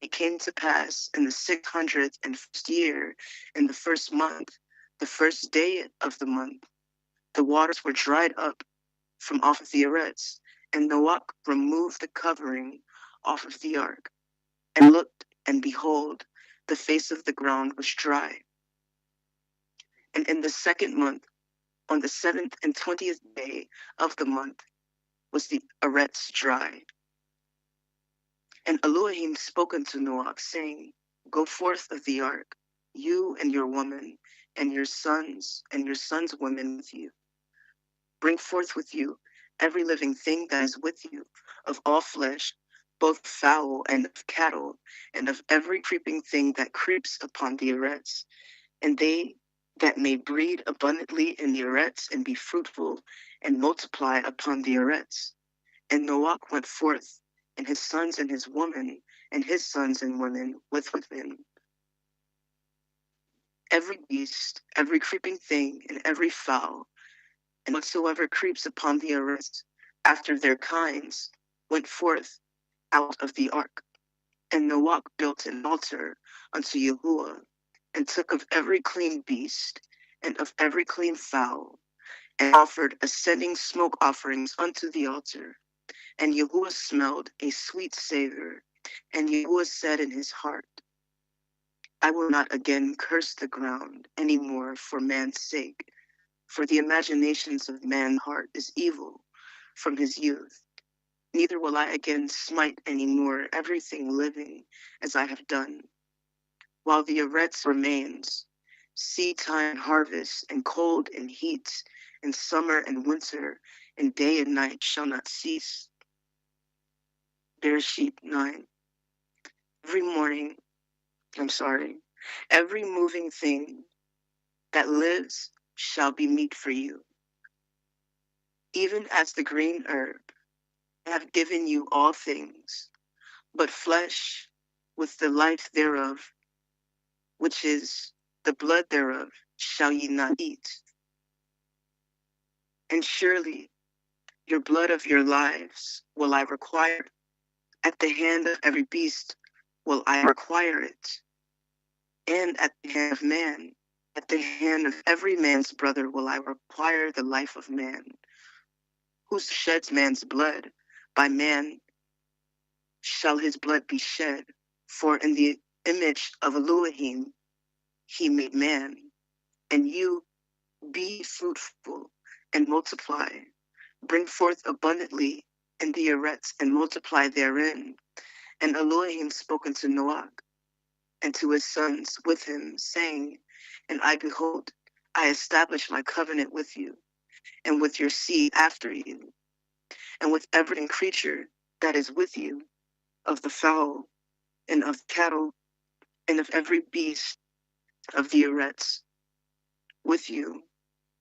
It came to pass in the 601st year, in the 1st month, the 1st day of the month, the waters were dried up from off of the Eretz, and Noach removed the covering off of the ark, and looked, and behold, the face of the ground was dry. And in the 2nd month, on the 7th and 20th day of the month, was the Eretz dry. And Elohim spoke unto Noach, saying, Go forth of the ark, you and your woman, and your sons women with you. Bring forth with you every living thing that is with you, of all flesh, both fowl and of cattle, and of every creeping thing that creeps upon the Eretz, and they that may breed abundantly in the Eretz, and be fruitful, and multiply upon the Eretz. And Noach went forth, and his sons and his woman, and his sons and women with him. Every beast, every creeping thing, and every fowl, and whatsoever creeps upon the Eretz, after their kinds, went forth out of the ark. And Noach built an altar unto YaHuAH, and took of every clean beast, and of every clean fowl, and offered ascending smoke offerings unto the altar. And YaHuAH smelled a sweet savor. And YaHuAH said in his heart, I will not again curse the ground any more for man's sake, for the imaginations of man's heart is evil from his youth. Neither will I again smite any more everything living as I have done. While the eretz remains, seed time and harvest, and cold and heat, and summer and winter, and day and night shall not cease. Barashyth 9. Every morning, every moving thing that lives shall be meat for you. Even as the green herb, I have given you all things, but flesh with the life thereof, which is the blood thereof, shall ye not eat. And surely your blood of your lives will I require. At the hand of every beast will I require it. And at the hand of man, at the hand of every man's brother will I require the life of man. Whoso sheds man's blood, by man shall his blood be shed. For in the image of Elohim he made man. And you be fruitful and multiply. Bring forth abundantly in the eretz and multiply therein. And Elohim spoke unto Noah and to his sons with him, saying, And I behold, I establish my covenant with you, and with your seed after you, and with every creature that is with you, of the fowl, and of cattle, and of every beast of the eretz, with you,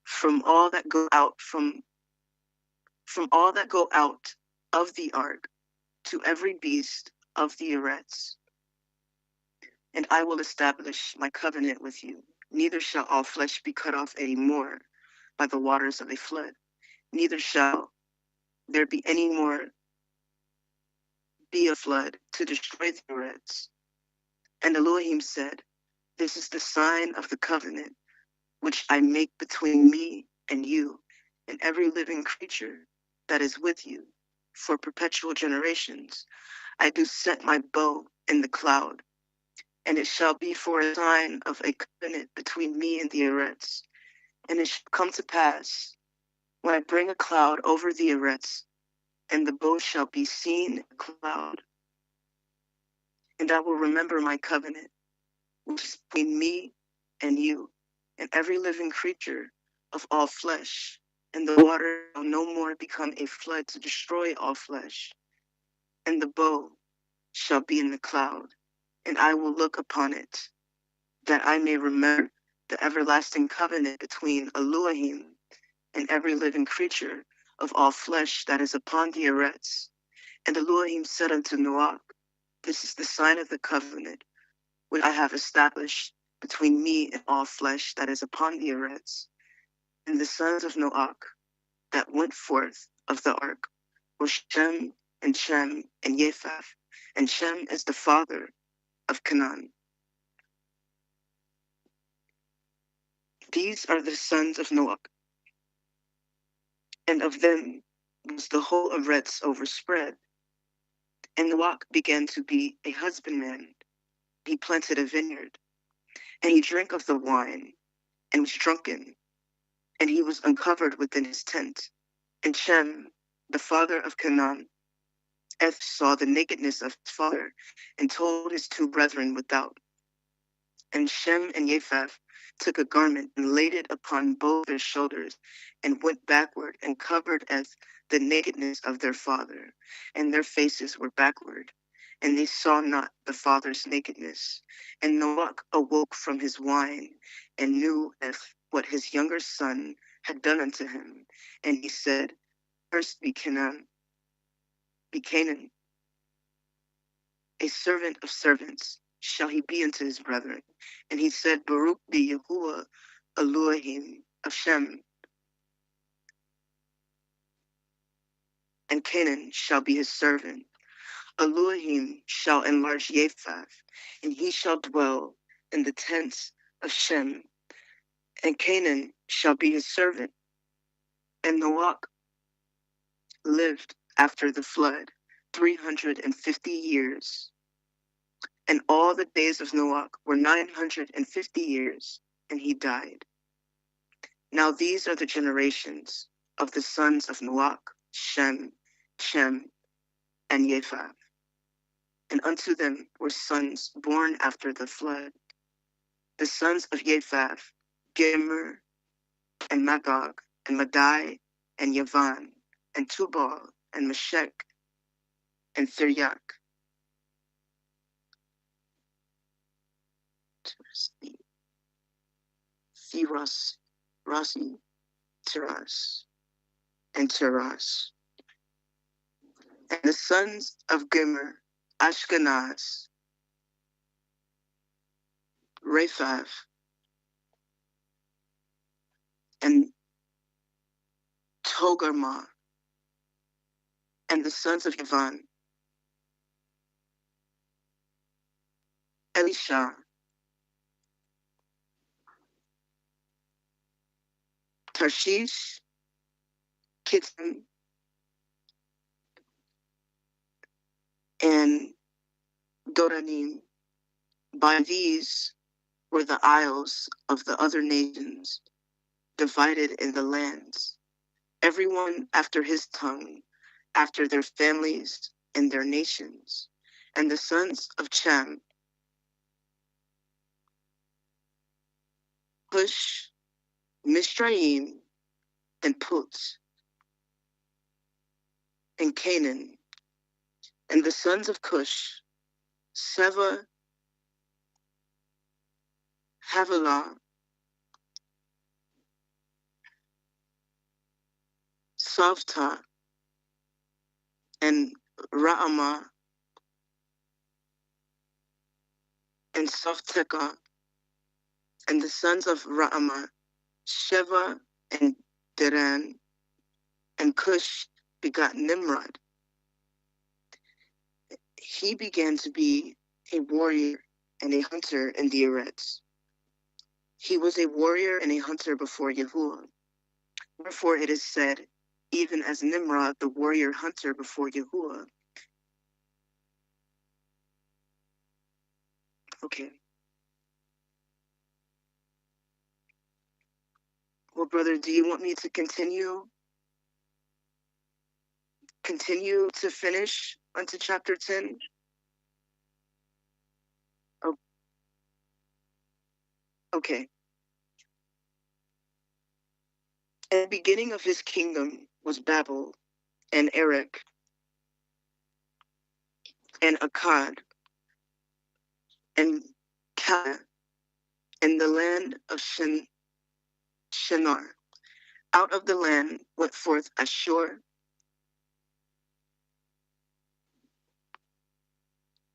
from all that go out of the ark, to every beast of the eretz. And I will establish my covenant with you. Neither shall all flesh be cut off any more by the waters of a flood. Neither shall there be any more be a flood to destroy the eretz. And Elohim said, This is the sign of the covenant which I make between me and you and every living creature that is with you for perpetual generations. I do set my bow in the cloud, and it shall be for a sign of a covenant between me and the eretz. And it shall come to pass, when I bring a cloud over the eretz, and the bow shall be seen in the cloud, and I will remember my covenant, which is between me and you, and every living creature of all flesh, and the water shall no more become a flood to destroy all flesh, and the bow shall be in the cloud, and I will look upon it, that I may remember the everlasting covenant between Elohim and every living creature of all flesh that is upon the eretz. And Elohim said unto Noah, This is the sign of the covenant which I have established between me and all flesh that is upon the eretz. And the sons of Noah that went forth of the ark were Shem and Japheth. And Shem is the father of Canaan. These are the sons of Noah, and of them was the whole eretz overspread. And Noah began to be a husbandman. He planted a vineyard, and he drank of the wine, and was drunken, and he was uncovered within his tent. And Shem, the father of Canaan, saw the nakedness of his father, and told his two brethren without. And Shem and Japheth took a garment and laid it upon both their shoulders, and went backward and covered as the nakedness of their father, and their faces were backward, and they saw not the father's nakedness. And Noah awoke from his wine, and knew what his younger son had done unto him. And he said, Cursed be Canaan, a servant of servants shall he be unto his brethren. And he said, Baruch be YaHuAH Elohim of Shem, and Canaan shall be his servant. Elohim shall enlarge Japheth, and he shall dwell in the tents of Shem, and Canaan shall be his servant. And Noah lived after the flood 350 years. And all the days of Noah were 950 years, and he died. Now these are the generations of the sons of Noah, Shem, and YaHuAH. And unto them were sons born after the flood. The sons of YaHuAH, Gomer, and Magog, and Madai, and Yavan, and Tubal, and Meshech, and Thiryak. Theros, Rasi, Tiras, and Tiras. And the sons of Gomer, Ashkenaz, Rephath, and Togarmah. And the sons of Yavan, Elisha, Tarshish, Kittim, and Dodanim. By these were the isles of the other nations, divided in the lands, everyone after his tongue, after their families and their nations. And the sons of Cham, Cush, Mizraim, and Put, and Canaan. And the sons of Cush, Seva, Havilah, Savta, and Ra'amah, and Sophteka. And the sons of Ra'amah, Sheva, and Deran. And Cush begot Nimrod. He began to be a warrior and a hunter in the Eretz. He was a warrior and a hunter before YaHuAH. Wherefore it is said, even as Nimrod, the warrior hunter before YaHuAH. Okay. Well, brother, do you want me to continue to finish unto chapter 10? Oh, okay. And the beginning of his kingdom was Babel, and Erech, and Akkad, and Calneh, and the land of Shinar. Out of the land went forth Ashur,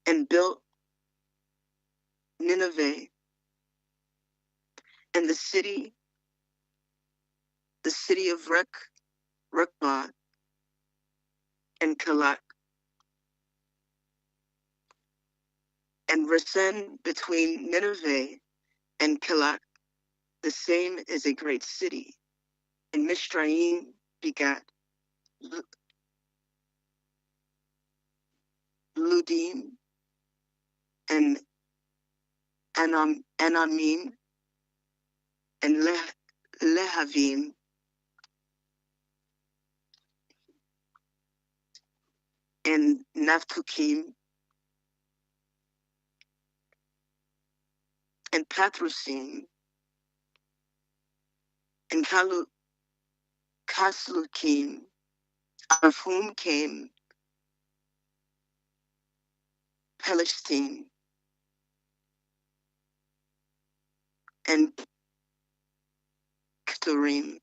and built Nineveh, and the city of Reklah, and Kalak, and Resen between Nineveh and Kalak, the same is a great city. And Mizraim begat Ludim, and Anamim, and Lehavim, and Naphtukim, and Pathrusim, and Kaslukim, out of whom came Pelishtim, and Ketharim.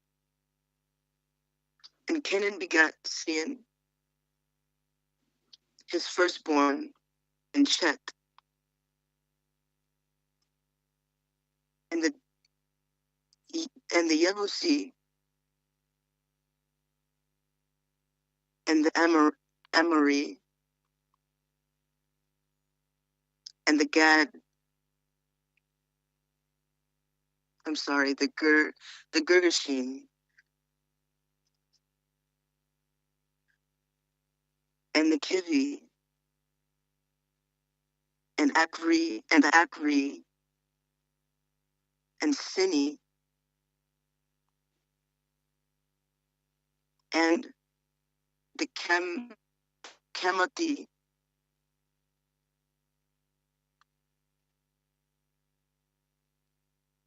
And Canaan begat Sin, his firstborn, and Chet, and the Yebusi, and the Amori, and the Girgashim, and the Kivi, and Akri, and the Akri, and Sini, and the Kemati,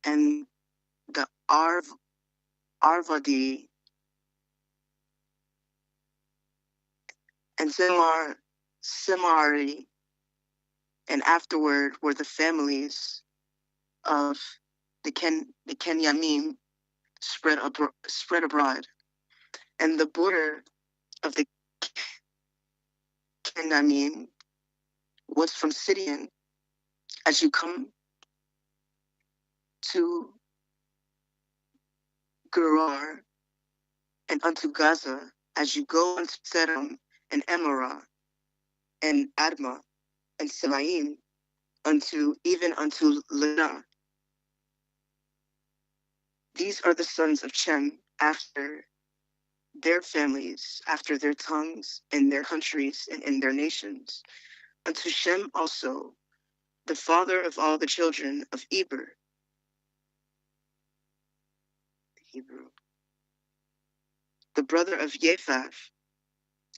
and the Arvadi, and Simari, and afterward were the families of the Kenyamim spread abroad, and the border of the Kenyamim was from Sidon as you come to Gerar, and unto Gaza as you go unto Sedom and Emorah and Admah and Semaim even unto Lena. These are the sons of Shem after their families, after their tongues, in their countries, and in their nations. Unto Shem also, the father of all the children of Eber, Hebrew, the brother of Japheth,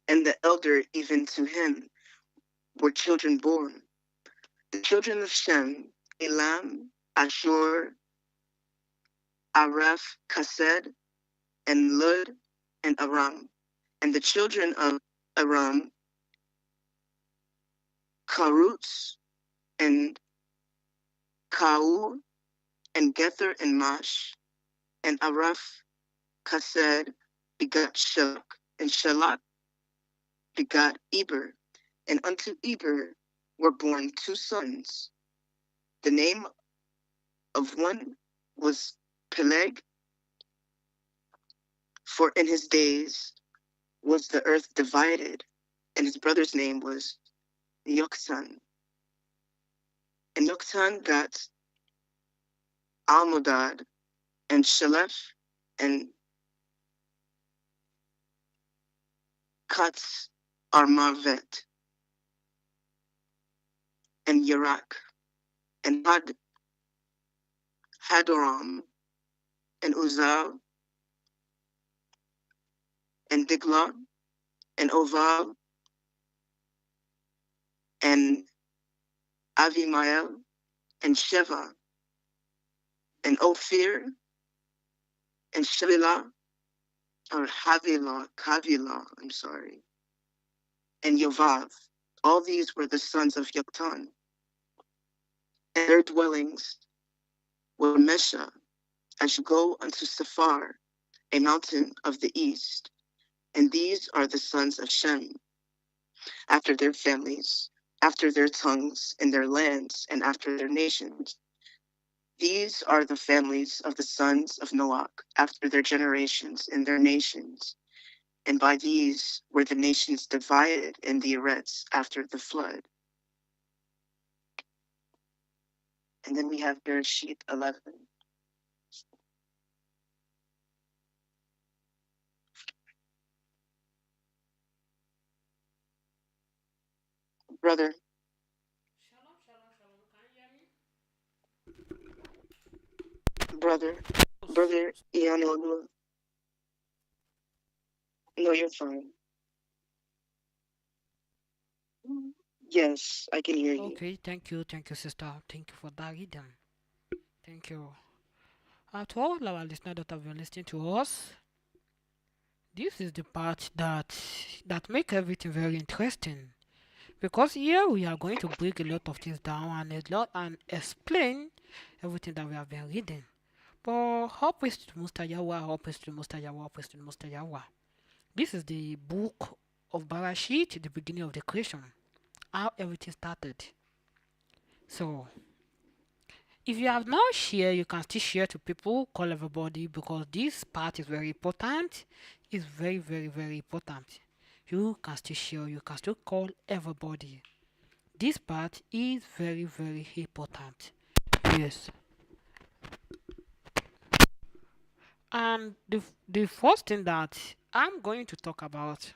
and the elder even to him were children born. The children of Shem, Elam, Ashur, Araph, Kased, and Lud, and Aram. And the children of Aram, Karutz, and Kau, and Gether, and Mash, and Araph, Kased, begot Shelach, and Shelach begot Eber. And unto Eber were born two sons. The name of one was Peleg, for in his days was the earth divided, and his brother's name was Yoktan. And Yoktan got Almodad, and Shelef, and Katz Armarvet, and Yerak, and Hadoram, and Uzal, and Digla, and Oval, and Avimael, and Sheva, and Ophir, and Shelah, or Kavila, I'm sorry, and Yovav. All these were the sons of Yoktan. And their dwellings were Mesha, as you go unto Sephar, a mountain of the east. And these are the sons of Shem, after their families, after their tongues, and their lands, and after their nations. These are the families of the sons of Noach, after their generations and their nations. And by these were the nations divided in the Eretz after the flood. And then we have Barashyth 11. Brother, Shalom, shalom, shalom. Can you hear me? brother Iano, no, you're fine. Yes, I can hear you. Okay, thank you, sister. Thank you for that rhythm. Thank you. To all our listeners that have been listening to us, this is the part that make everything very interesting. Because here we are going to break a lot of things down and explain everything that we have been reading. But all praise to Musta YaHuAH, all praise to Musta YaHuAH, all praise to Musta YaHuAH. This is the book of Barashyth, the beginning of the creation, how everything started. So, if you have not shared, you can still share to people, call everybody, because this part is very important. It's very, very, very important. You can still share, you can still call everybody. This part is very, very important. Yes. And the first thing that I'm going to talk about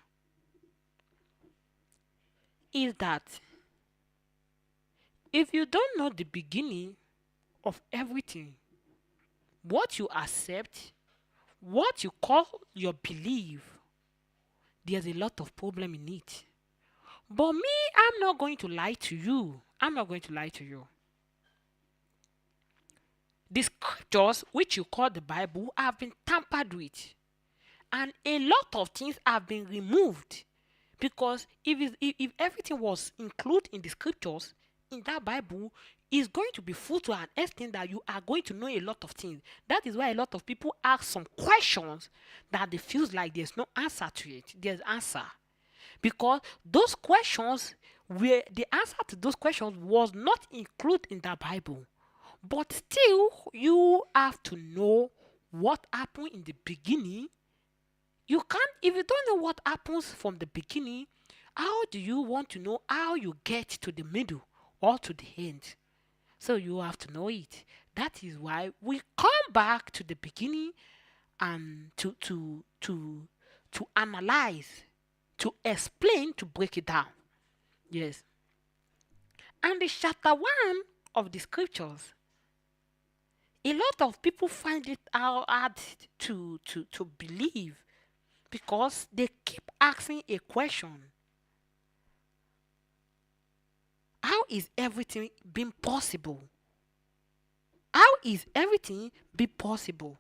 is that if you don't know the beginning of everything, what you accept, what you call your belief, there's a lot of problem in it. But me, I'm not going to lie to you. I'm not going to lie to you. The scriptures, which you call the Bible, have been tampered with. And a lot of things have been removed. Because if everything was included in the scriptures, in that Bible, it's going to be full to an extent that you are going to know a lot of things. That is why a lot of people ask some questions that they feel like there's no answer to it. There's answer. Because those questions, where the answer to those questions was not included in the Bible. But still, you have to know what happened in the beginning. You can't, if you don't know what happens from the beginning, how do you want to know how you get to the middle or to the end? So you have to know it. That is why we come back to the beginning and to analyze, to explain, to break it down. Yes. And the chapter 1 of the scriptures, a lot of people find it hard to believe, because they keep asking a question. How is everything being possible? How is everything be possible?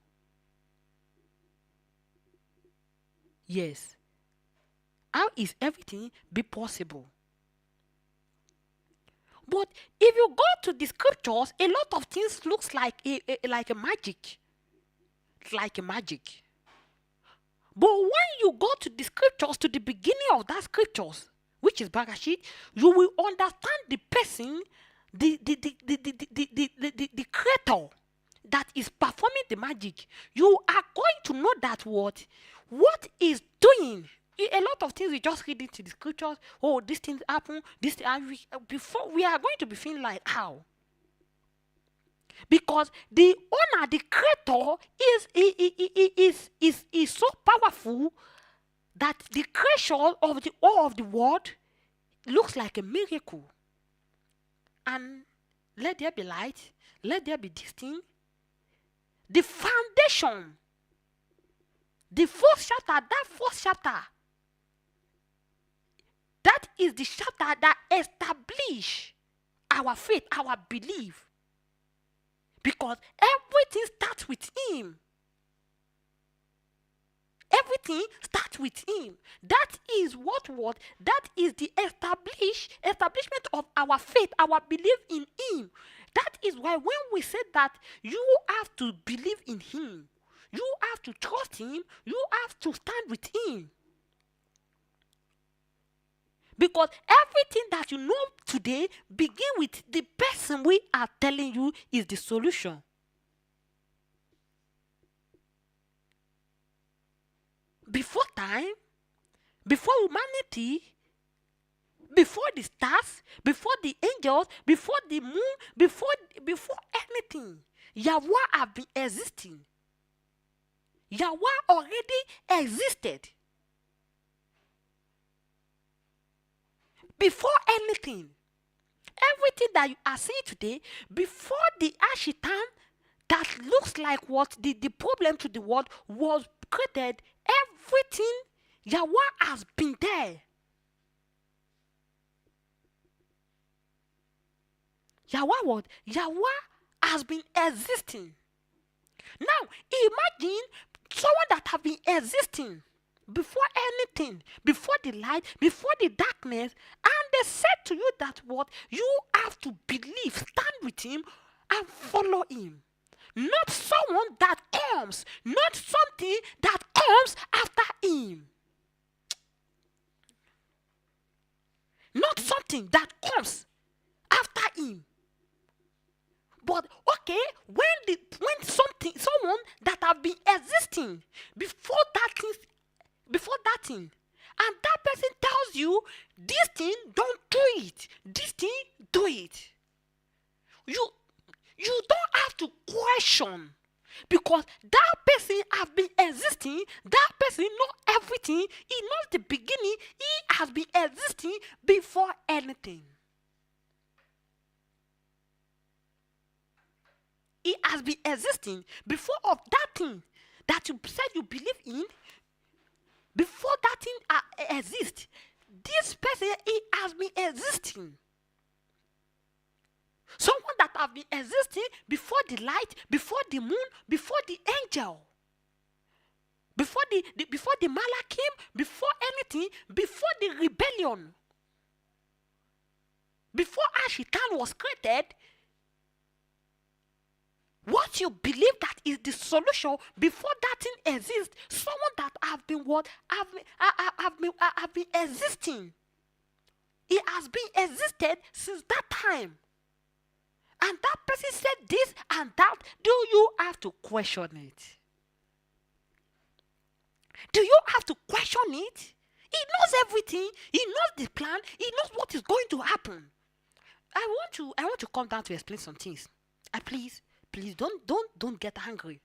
Yes. How is everything be possible? But if you go to the scriptures, a lot of things looks like a magic. Like a magic. But when you go to the scriptures, to the beginning of that scriptures, which is Barashyth, you will understand the person, the creator that is performing the magic. You are going to know that what is doing. A lot of things we just read into the scriptures. Oh, this thing happened. This thing, before we are going to be feeling like how. Because the owner, the creator, is so powerful that the creation of the all of the world looks like a miracle. And let there be light, let there be this thing. The foundation, the first chapter, that is the chapter that establishes our faith, our belief. Because everything starts with him. Everything starts with him. That is that is the establishment of our faith, our belief in him. That is why when we say that you have to believe in him, you have to trust him, you have to stand with him. Because everything that you know today begin with the person we are telling you is the solution. Before time, before humanity, before the stars, before the angels, before the moon, before anything, YaHuAH have been existing. YaHuAH already existed. Before anything, everything that you are seeing today, before the Ashitan that looks like what the problem to the world was created, everything, YaHuAH has been there. YaHuAH has been existing. Now, imagine someone that have been existing before anything, before the light, before the darkness, and they said to you that what you have to believe, stand with him and follow him. Not someone that comes, not something that comes after him. Not something that comes after him. But okay, when someone that have been existing before that thing, and that person tells you this thing, don't do it, this thing, do it. You don't have to question, because that person has been existing. That person knows everything. He knows the beginning. He has been existing before anything. He has been existing before of that thing that you said you believe in. Before that thing exists, this person, he has been existing. Someone that has been existing before the light, before the moon, before the angel, before the Malachim, before anything, before the rebellion, before Ashitan was created. What you believe that is the solution before that thing exists, someone that have been existing. It has been existed since that time. And that person said this and that. Do you have to question it? Do you have to question it? He knows everything. He knows the plan. He knows what is going to happen. I want to come down to explain some things. Please don't get angry.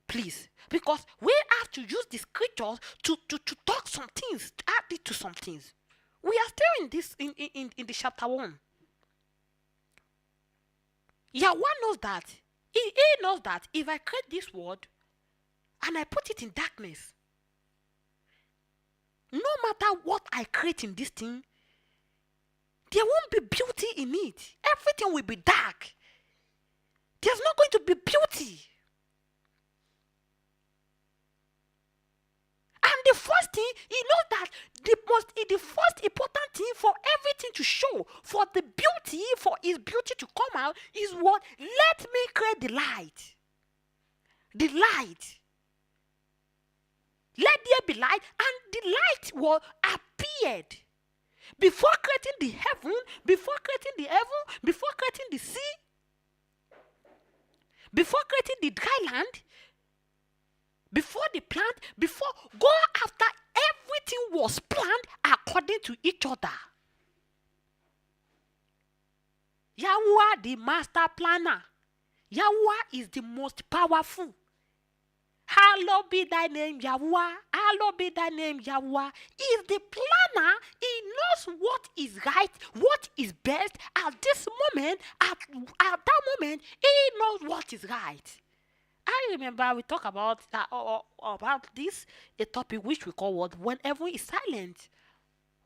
Please. Because we have to use the scriptures to talk some things, to add it to some things. We are still in this in the chapter 1. YaHuAH knows that. He knows that if I create this word and I put it in darkness, no matter what I create in this thing, there won't be beauty in it. Everything will be dark. There's not going to be beauty. And the first thing, he knows that the first important thing for everything to show, for the beauty, for his beauty to come out, is what? Let me create the light. The light. Let there be light, and the light will appeared. Before creating the heaven, before creating the heaven, before creating the sea, before creating the dry land, before the plant, before go after everything was planned according to each other. YaHuAH, the master planner. YaHuAH is the most powerful. Hallowed be thy name, YaHuAH. Hallowed be thy name, YaHuAH. He is the planner. He knows what is right, what is best at this moment. At that moment, he knows what is right. I remember we talk about this, a topic which we call what? When everyone is silent.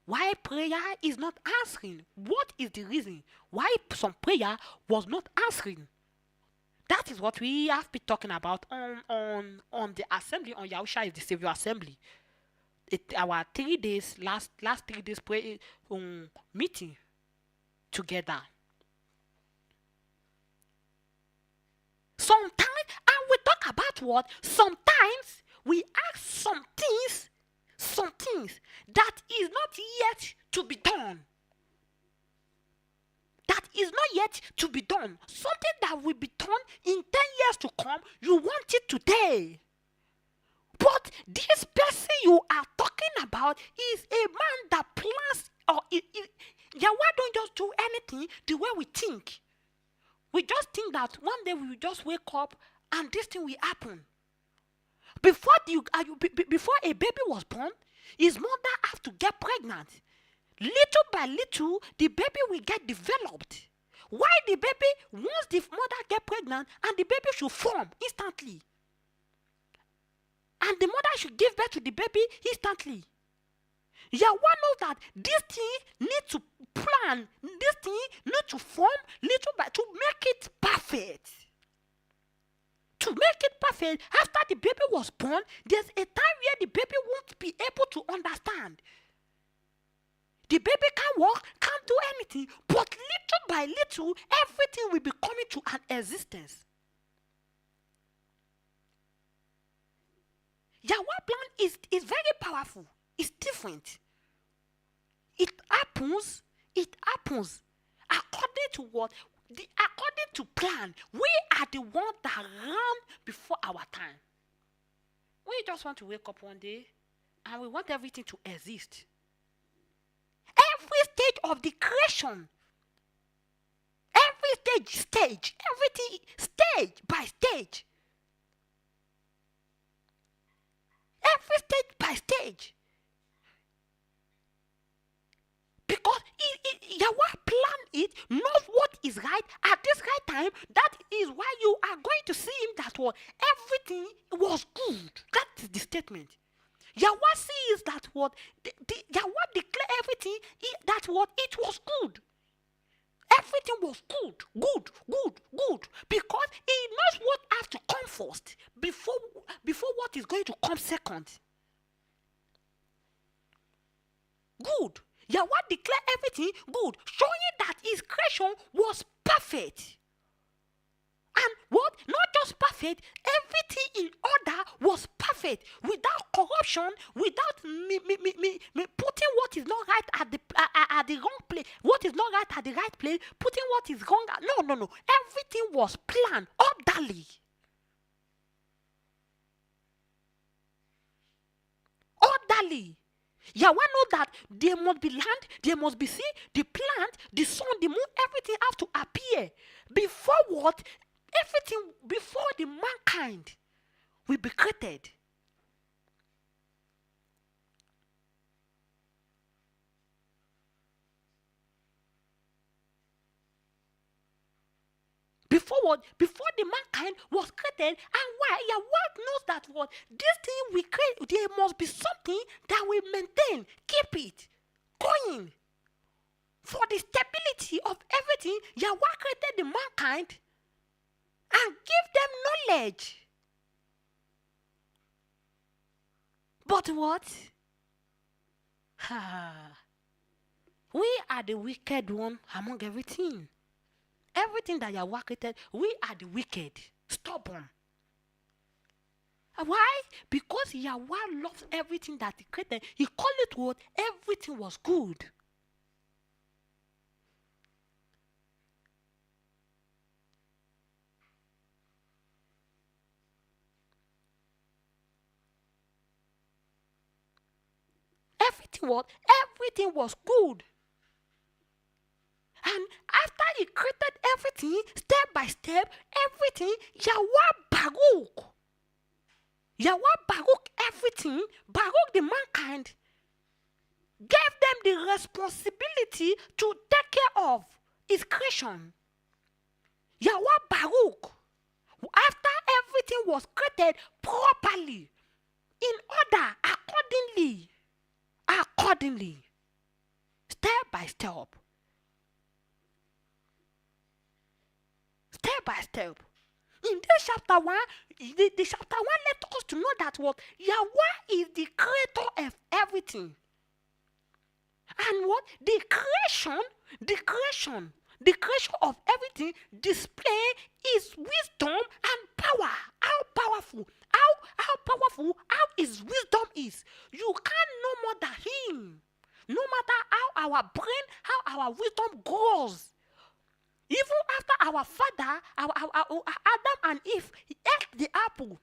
Why prayer is not answering? What is the reason why some prayer was not answering? That is what we have been talking about on the assembly, on YaHuAH is the Savior assembly. Our 3 days, last 3 days prayer meeting together. Sometimes, and we talk about what? Sometimes we ask some things that is not yet to be done. That is not yet to be done. Something that will be done in 10 years to come, you want it today. But this person you are talking about is a man that plans, or YaHuAH don't just do anything the way we think. We just think that one day we will just wake up and this thing will happen. Before a baby was born, his mother have to get pregnant. Little by little, the baby will get developed. Why the baby, once the mother get pregnant, and the baby should form instantly. And the mother should give birth to the baby instantly. YaHuAH knows that this thing needs to plan, this thing needs to form little by to make it perfect. To make it perfect, after the baby was born, there's a time where the baby won't be able to understand. The baby can't walk, can't do anything, but little by little, everything will be coming to an existence. YaHuAH plan is very powerful. It's different. It happens according to what? According to plan. We are the ones that run before our time. We just want to wake up one day and we want everything to exist. Every stage of the creation, every stage, everything stage by stage. Every stage by stage. Because YaHuAH planned it, knows what is right at this right time. That is why you are going to see him that everything was good. That is the statement. YaHuAH sees that what YaHuAH declare everything that what it was good. Everything was good, because he knows what has to come first before what is going to come second. Good. YaHuAH declare everything good, showing that his creation was perfect. And what? Not just perfect, everything in order was perfect, without corruption, without putting what is not right at the wrong place, what is not right at the right place, putting what is wrong. No. Everything was planned orderly. Orderly. YaHuAH know that there must be land, there must be sea, the plant, the sun, the moon, everything have to appear before what? Everything before the mankind will be created. Before what? Before the mankind was created, and why? YaHuAH knows that what? This thing we create, there must be something that will maintain, keep it going. For the stability of everything, YaHuAH created the mankind and give them knowledge. But what? We are the wicked one among everything. Everything that YaHuAH created, we are the wicked, stubborn. Why? Because YaHuAH loves everything that he created. He called it what? Everything was good. Everything was good. And after he created everything, step by step, everything, YaHuAH Baruch everything, Baruch the mankind, gave them the responsibility to take care of his creation. YaHuAH Baruch, after everything was created properly, in order, accordingly, step by step. In this chapter 1, the chapter 1 let us to know that what? YaHuAH is the creator of everything. And what? The creation of everything display his wisdom and power. How powerful his wisdom is. You can't know more than him. No matter how our brain, how our wisdom grows. Even after our father, Adam and Eve ate the apple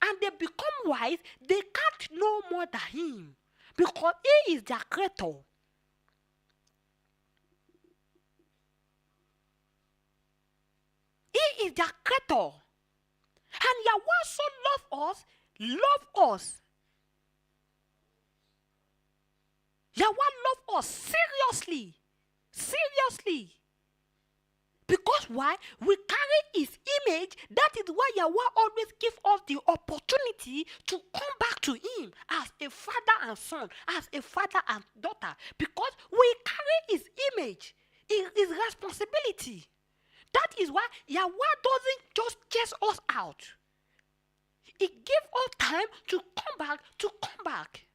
and they become wise, they can't know more than him because he is their creator. He is their creator. And YaHuAH so love us. YaHuAH love us seriously. Because why? We carry his image. That is why YaHuAH always gives us the opportunity to come back to him as a father and son, as a father and daughter. Because we carry his image, his responsibility. That is why YaHuAH doesn't just chase us out. He gives us time to come back.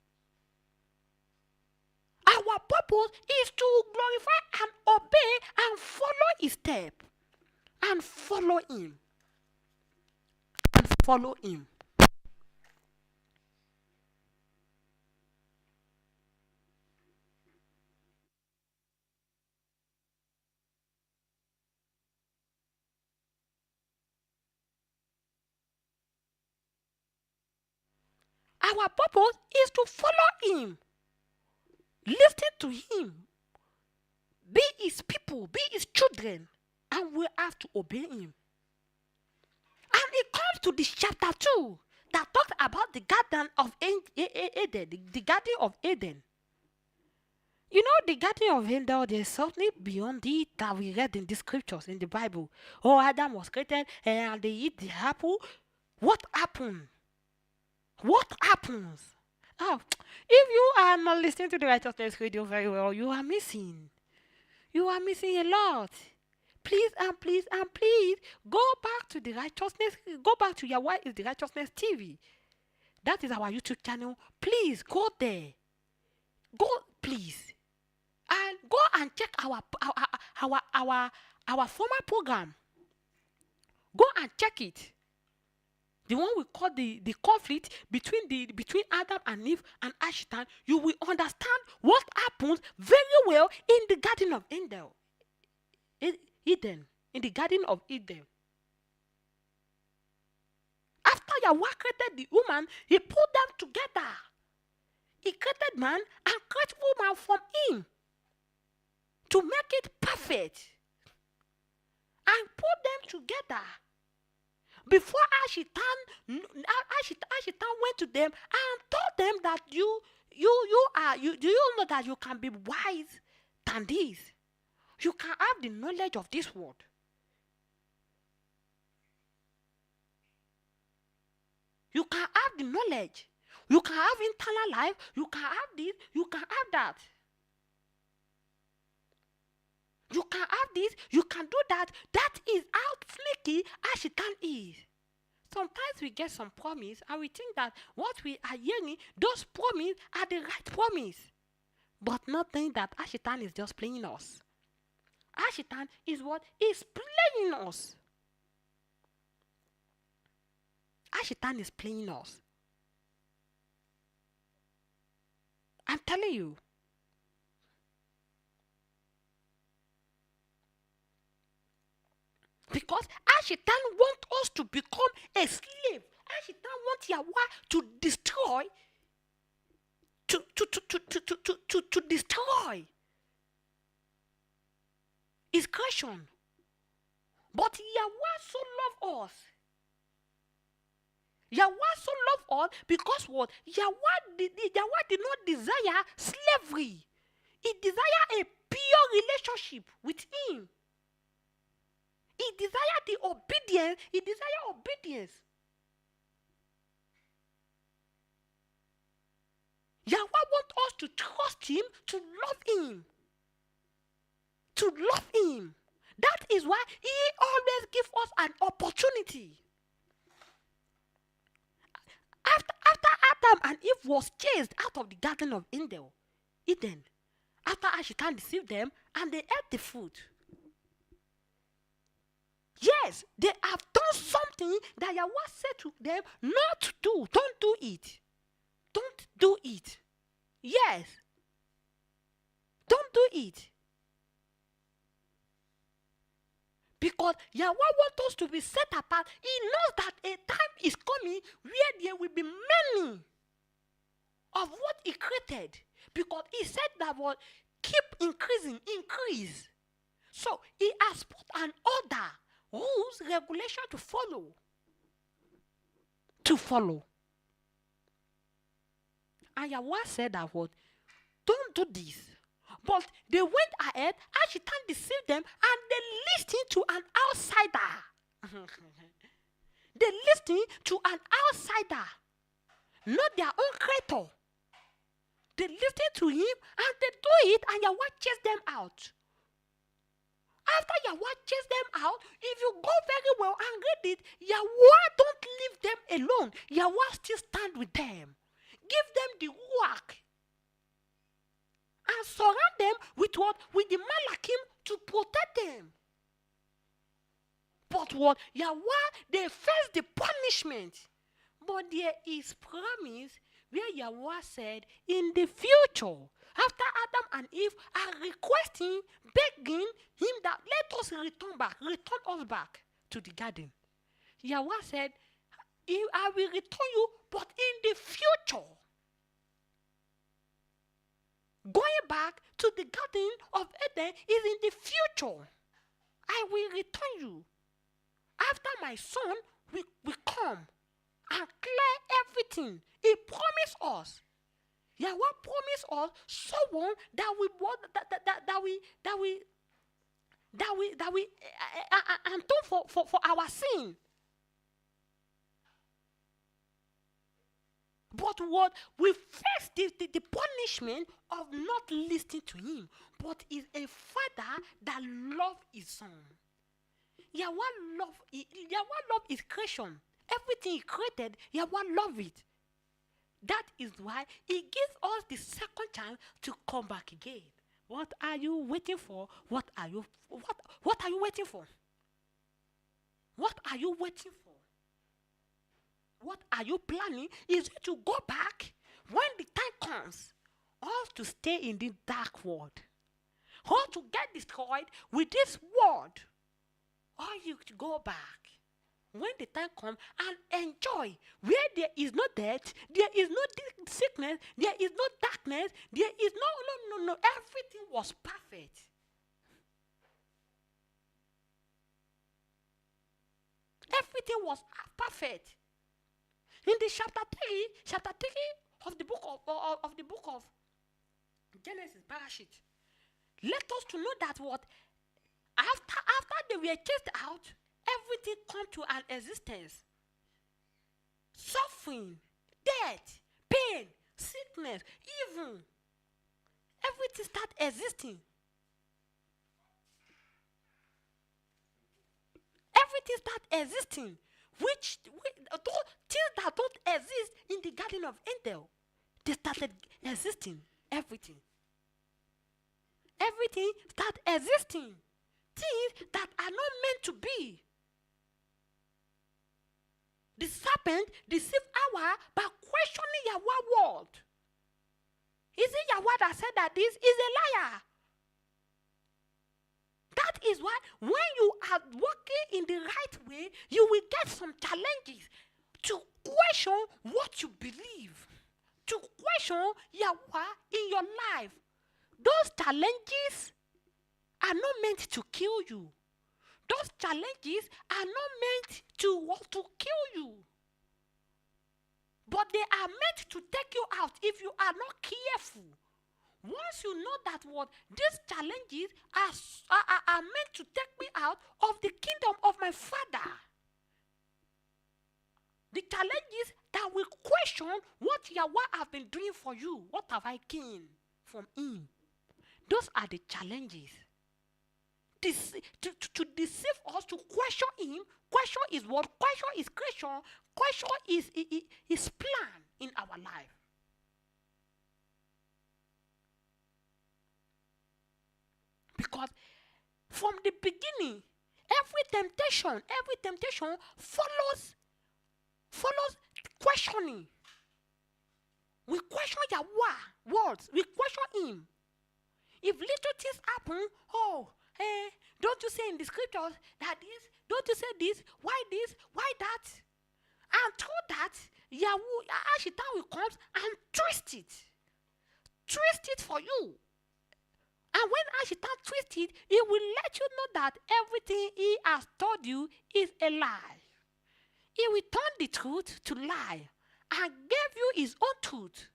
Our purpose is to glorify and obey and follow his step. And follow him. Our purpose is to follow him. Listen to him. Be his people, be his children. And we have to obey him. And it comes to this chapter 2 that talks about the Garden of Eden. The Garden of Eden. You know, the Garden of Eden, there's something beyond it that we read in the scriptures, in the Bible. Oh, Adam was created and they eat the apple. What happened? What happens? Oh, if you are not listening to the Righteousness Radio very well, you are missing. You are missing a lot. Please and please and please go back to the Righteousness. Go back to YaHuAH is the Righteousness TV. That is our YouTube channel. Please go there. Go, please, and go and check our former program. Go and check it. The one we call the conflict between Adam and Eve and Ashtan. You will understand what happens very well in the Garden of Eden. In the Garden of Eden. After YaHuAH created the woman, he put them together. He created man and created woman from him to make it perfect and put them together. Before Ashitan went to them and told them that do you know that you can be wise than this? You can have the knowledge of this world. You can have the knowledge. You can have internal life. You can have this. You can have that. You can have this. You can do that. That is how sneaky Ashitan is. Sometimes we get some promise and we think that what we are hearing, those promises are the right promise. But not knowing that Ashitan is just playing us. Ashitan is what is playing us. Ashitan is playing us. I'm telling you. Because Ashitan wants us to become a slave. Ashitan wants YaHuAH to destroy, to destroy his creation. But YaHuAH so loved us. YaHuAH so loved us because what? YaHuAH did not desire slavery. He desired a pure relationship with him. He desired the obedience. He desired obedience. YaHuAH wants us to trust him, to love him. To love him. That is why he always gives us an opportunity. After Adam and Eve was chased out of the Garden of Eden, after Ashitan deceived them and they ate the fruit. Yes, they have done something that YaHuAH said to them not to do. Don't do it. Don't do it. Yes. Don't do it. Because YaHuAH wants us to be set apart. He knows that a time is coming where there will be many of what he created. Because he said that what keep increasing, increase. So he has put an order, rules, regulation to follow. To follow. And YaHuAH said that what? Don't do this. But they went ahead, Ashitan deceived them, and they listened to an outsider. They listened to an outsider, not their own creator. They listened to him and they do it, and YaHuAH chased them out. After YaHuAH chased them out, if you go very well and read it, YaHuAH don't leave them alone. YaHuAH still stand with them. Give them the work. And surround them with what? With the Malakim to protect them. But what? YaHuAH, they face the punishment. But there is promise where YaHuAH said, in the future, after Adam and Eve are requesting, begging him that let us return us back to the garden. YaHuAH said, I will return you, but in the future. Going back to the Garden of Eden is in the future. I will return you. After my son will come and clear everything. He promised us. YaHuAH promised us someone that we atone for our sin. But what we face the punishment of not listening to him, but is a father that loves his son. YaHuAH love his creation. Everything he created, YaHuAH love it. That is why he gives us the second chance to come back again. What are you waiting for? What are you waiting for? What are you waiting for? What are you planning? Is it to go back when the time comes, or to stay in the dark world, or to get destroyed with this world, or you to go back when the time comes and enjoy where there is no death, there is no sickness, there is no darkness, there is no. Everything was perfect. Everything was perfect. In the chapter 3 of the book of Genesis, Barashyth, let us to know that what after they were chased out, everything come to an existence. Suffering, death, pain, sickness, evil, everything start existing. Everything start existing, which things that don't exist in the Garden of Eden, they started existing. Everything start existing. Things that are not meant to be. The serpent deceived YaHuAH by questioning YaHuAH word. Is it YaHuAH that said that this is a liar? That is why when you are walking in the right way, you will get some challenges to question what you believe, to question YaHuAH in your life. Those challenges are not meant to kill you. Those challenges are not meant to kill you. But they are meant to take you out if you are not careful. Once you know that what these challenges are meant to take me out of the kingdom of my Father. The challenges that will question what YaHuAH have been doing for you. What have I gained from him? Those are the challenges. To deceive us, to question him. Question is what? Question is creation. Question is his plan in our life. Because from the beginning, every temptation follows questioning. We question YaHuAH words. We question him. If little things happen, don't you say in the scriptures that this? Don't you say this? Why this? Why that? And through that, YaHuAH will come and twist it for you. And when Ashita twists it, he will let you know that everything he has told you is a lie. He will turn the truth to lie and give you his own truth.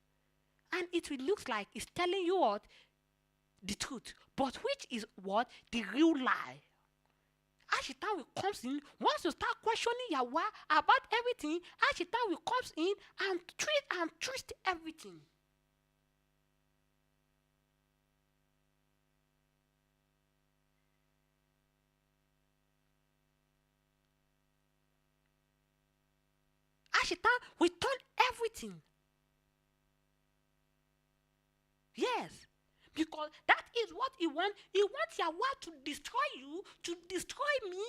And it will look like he's telling you what? The truth. But which is what? The real lie. Ashita will come in. Once you start questioning YaHuAH about everything, Ashita will come in and twist everything. Ashita will turn everything. Yes. Because that is what he wants. He wants YaHuAH to destroy you, to destroy me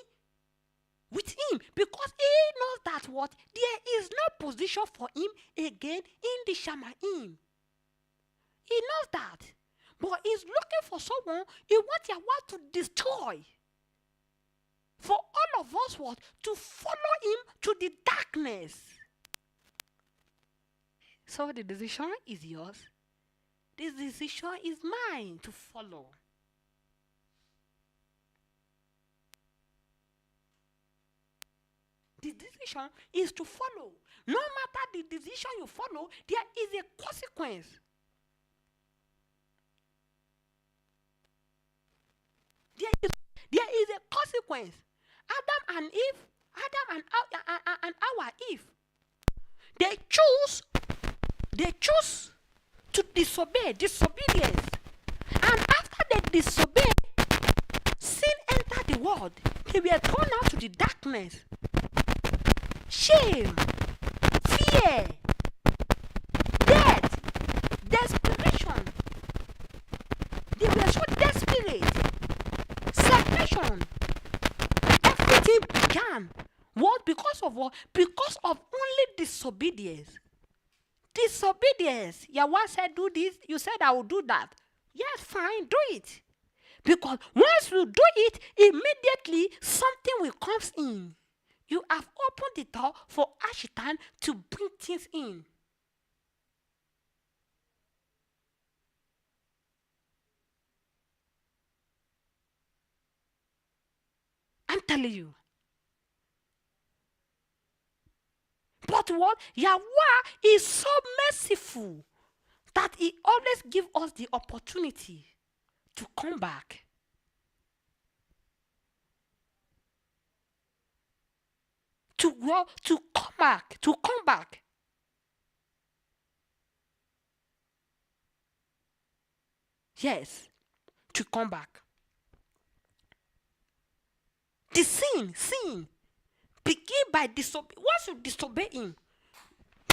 with him. Because he knows that what? There is no position for him again in the Shamaim. He knows that. But he's looking for someone he wants YaHuAH to destroy. For all of us what? To follow him to the darkness. So the decision is yours. This decision is mine to follow. The decision is to follow. No matter the decision you follow, there is a consequence. There is a consequence. Adam and our Eve, they choose they choose to disobedience. And after they disobey, sin entered the world. They were thrown out to the darkness. Shame, fear, death, desperation. They were so desperate. Separation. Everything began. What? Because of what? Because of only disobedience. Disobedience. YaHuAH said, do this. You said, I will do that. Yes, fine, do it. Because once you do it, immediately something will come in. You have opened the door for Ashtan to bring things in. I'm telling you. But what? YaHuAH is so merciful that he always gives us the opportunity to come back. To come back. Yes, to come back. The sin, begin by disobey. Once you disobey him,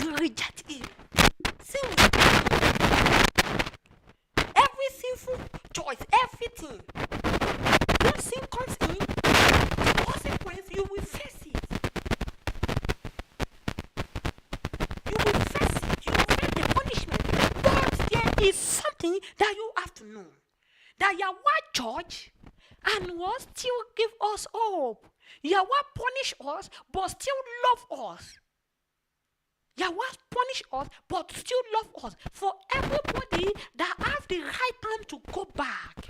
you reject him. Sin will begin. Every sinful choice, everything. When sin comes in, the consequence, you will face it. You will face it. You will face the punishment. But there is something that you have to know. That YaHuAH judge and will still give us hope. YaHuAH punish us, but still love us. YaHuAH punish us, but still love us. For everybody that have the right time to go back.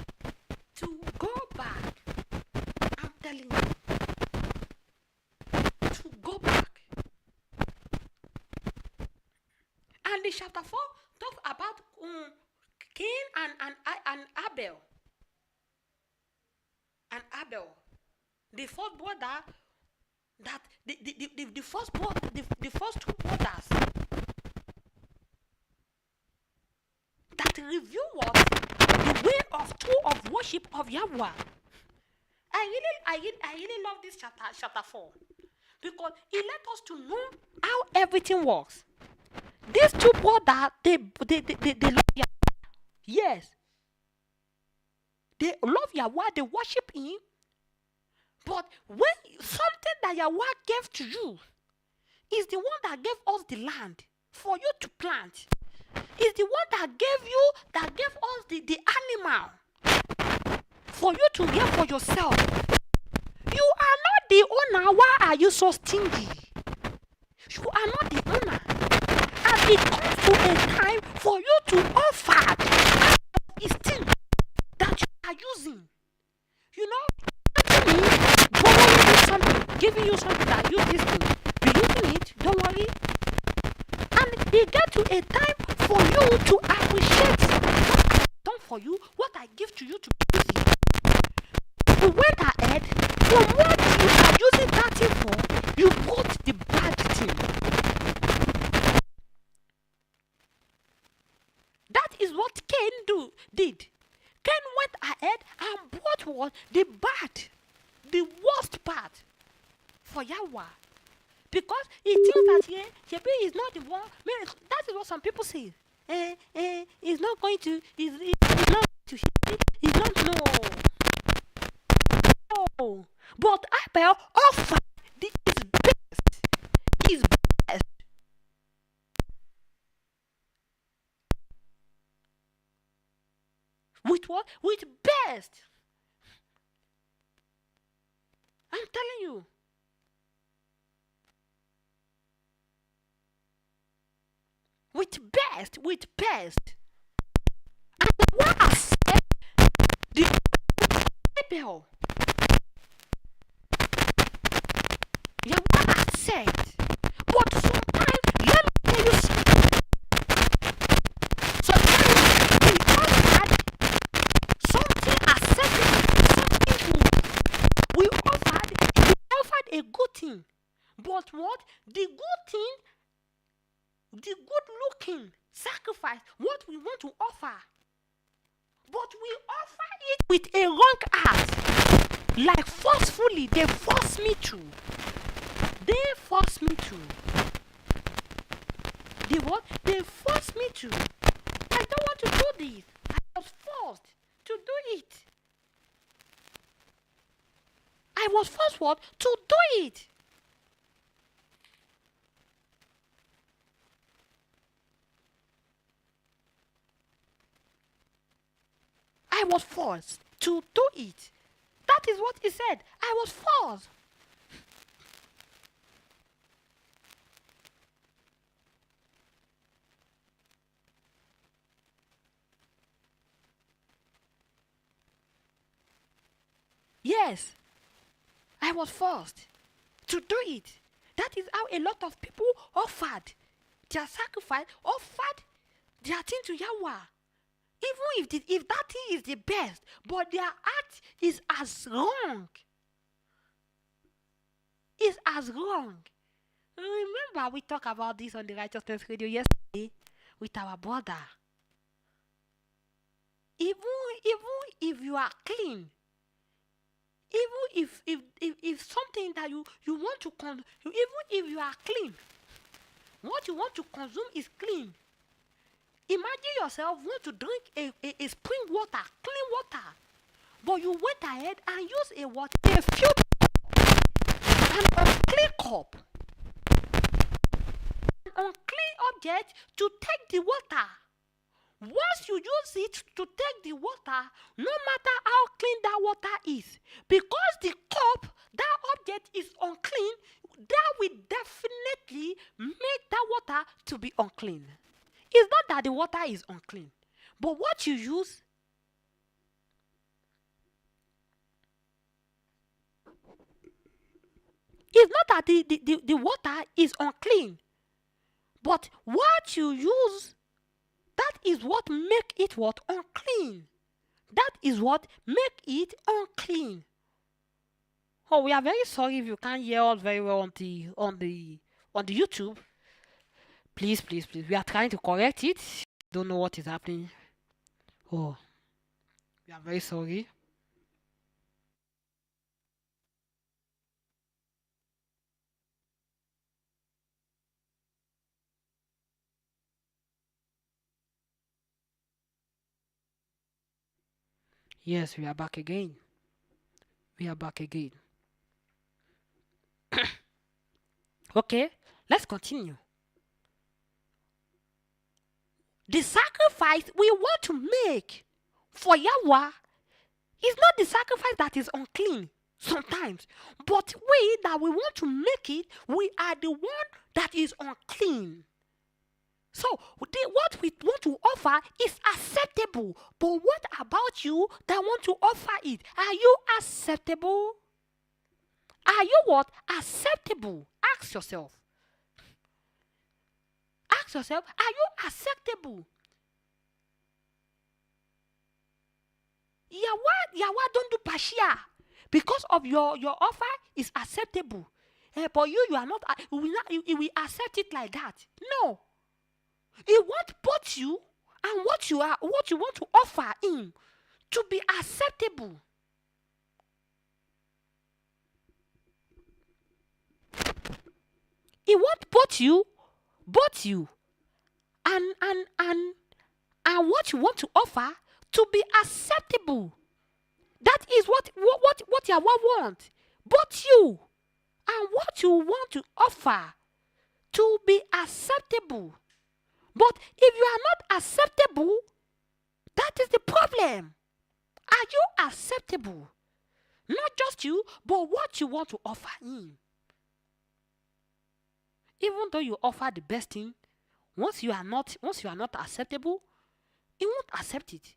I'm telling you. To go back. And the chapter 4 talks about Cain and Abel. And Abel, the first brother, that the first two brothers that review was the way of true of worship of YaHuAH. I really love this chapter 4, because it let us to know how everything works. These two brothers, they love YaHuAH. Yes. They love YaHuAH, they worship him. But when something that YaHuAH gave to you is the one that gave us the land for you to plant. Is the one that gave us the animal for you to get for yourself. You are not the owner. Why are you so stingy? You are not the owner. And it comes to a time for you to offer this thing that you are using. You know, borrowing you something, giving you something that you use this thing. You're using it, don't worry. And it get to a time for you to appreciate what I've done for you, what I give to you to be using. You went ahead from what you are using that thing for, you bought the bad thing. That is what Cain did. Cain went ahead and bought what? The bad, the worst part for YaHuAH. Because he thinks that Shebi is not the one. That is what some people say. He's not going to, he's not to, he's not, no. But Abel offered his best. With what? With best. I'm telling you. With best. And YaHuAH said, the Abel. YaHuAH said, but sometimes, let me tell you something. Sometimes we offered something acceptable, something good. We offered a good thing. But what? The good thing the good-looking sacrifice, what we want to offer. But we offer it with a wrong heart. Like forcefully, they force me to. They force me to. They what? They force me to. I don't want to do this. I was forced to do it. I was forced what? To do it. I was forced to do it. That is what he said. I was forced. Yes, I was forced to do it. That is how a lot of people offered their sacrifice, offered their thing to YaHuAH. Even if that thing is the best, but their act is as wrong. Is as wrong. Remember, we talked about this on the Righteousness Radio yesterday with our brother. Even if you are clean, even if something that you want to consume, even if you are clean, what you want to consume is clean. Imagine yourself want to drink a spring water, clean water, but you went ahead and use a filter, an unclean cup, an unclean object to take the water. Once you use it to take the water, no matter how clean that water is, because the cup, that object is unclean, that will definitely make that water to be unclean. It's not that the water is unclean, but what you use, it's not that the water is unclean, but what you use, that is what make it what? Unclean. That is what make it unclean. Oh, we are very sorry if you can't hear us very well on the YouTube. Please, we are trying to correct it. Don't know what is happening. Oh, we are very sorry. Yes, we are back again. Okay, let's continue. The sacrifice we want to make for YaHuAH is not the sacrifice that is unclean sometimes, but we that we want to make it, we are the one that is unclean. So what we want to offer is acceptable, but what about you that want to offer it? Are you acceptable? Are you what? Acceptable. Ask yourself. Are you acceptable? YaHuAH don't do partial because of your offer is acceptable. But you are not, you will accept it like that. No. He wants both you and what you want to offer him to be acceptable. He wants both you and what you want to offer to be acceptable. That is what YaHuAH wants. Both you and what you want to offer to be acceptable. But if you are not acceptable, that is the problem. Are you acceptable? Not just you, but what you want to offer him. Even though you offer the best thing, once you are not acceptable, he won't accept it.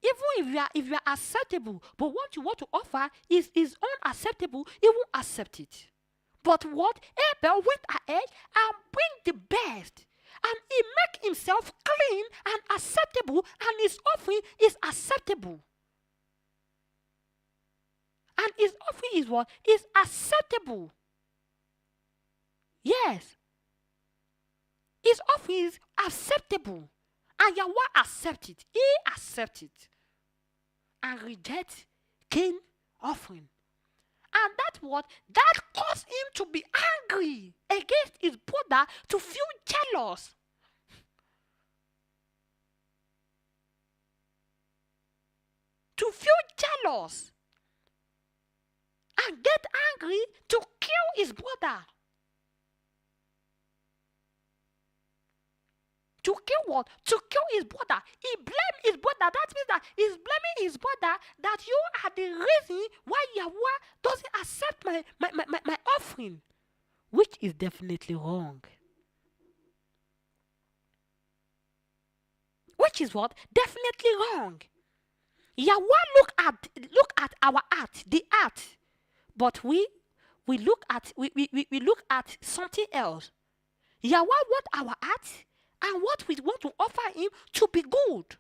Even if you are acceptable, but what you want to offer is unacceptable, he won't accept it. But what? Abel went ahead and bring the best. And he make himself clean and acceptable, and his offering is acceptable. And his offering is what? Is acceptable. Yes. His offering is acceptable. And YaHuAH accepts it. He accepts it. And rejects Cain's offering. And that's what that caused him to be angry against his brother, to feel jealous. To feel jealous. And get angry to kill his brother. To kill what? To kill his brother. He blamed his brother. That means that he's blaming his brother that you are the reason why YaHuAH doesn't accept my offering. Which is definitely wrong. Which is what? Definitely wrong. YaHuAH look at our art, the art. But we look at something else. YaHuAH want our art and what we want to offer him to be good.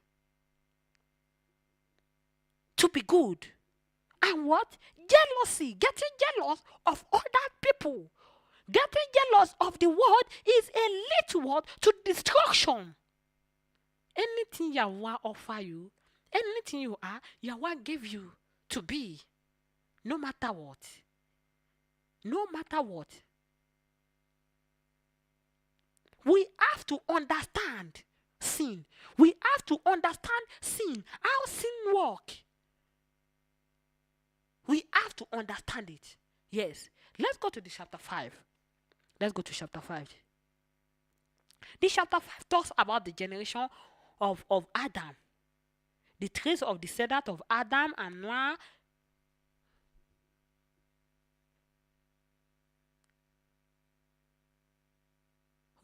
To be good. And what? Jealousy. Getting jealous of other people. Getting jealous of the world is a little word to destruction. Anything YaHuAH offer you, anything you are, YaHuAH gave you to be. No matter what. No matter what. We have to understand sin. We have to understand sin. How sin works. We have to understand it. Yes. Let's go to the chapter 5. Let's go to chapter 5. This chapter 5 talks about the generation of Adam. The trace of the descendant of Adam and Noah.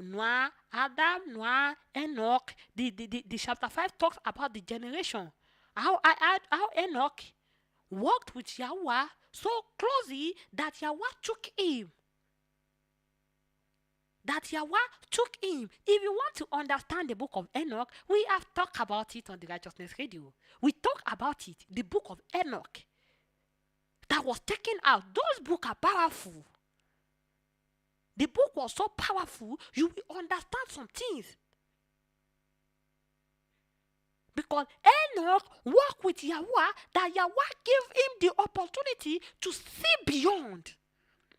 Noah, Enoch. The chapter 5 talks about the generation. How Enoch worked with YaHuAH so closely that YaHuAH took him. If you want to understand the book of Enoch, we have talked about it on the Righteousness Radio. We talk about it, the book of Enoch that was taken out. Those books are powerful. The book was so powerful, you will understand some things. Because Enoch worked with YaHuAH, that YaHuAH gave him the opportunity to see beyond.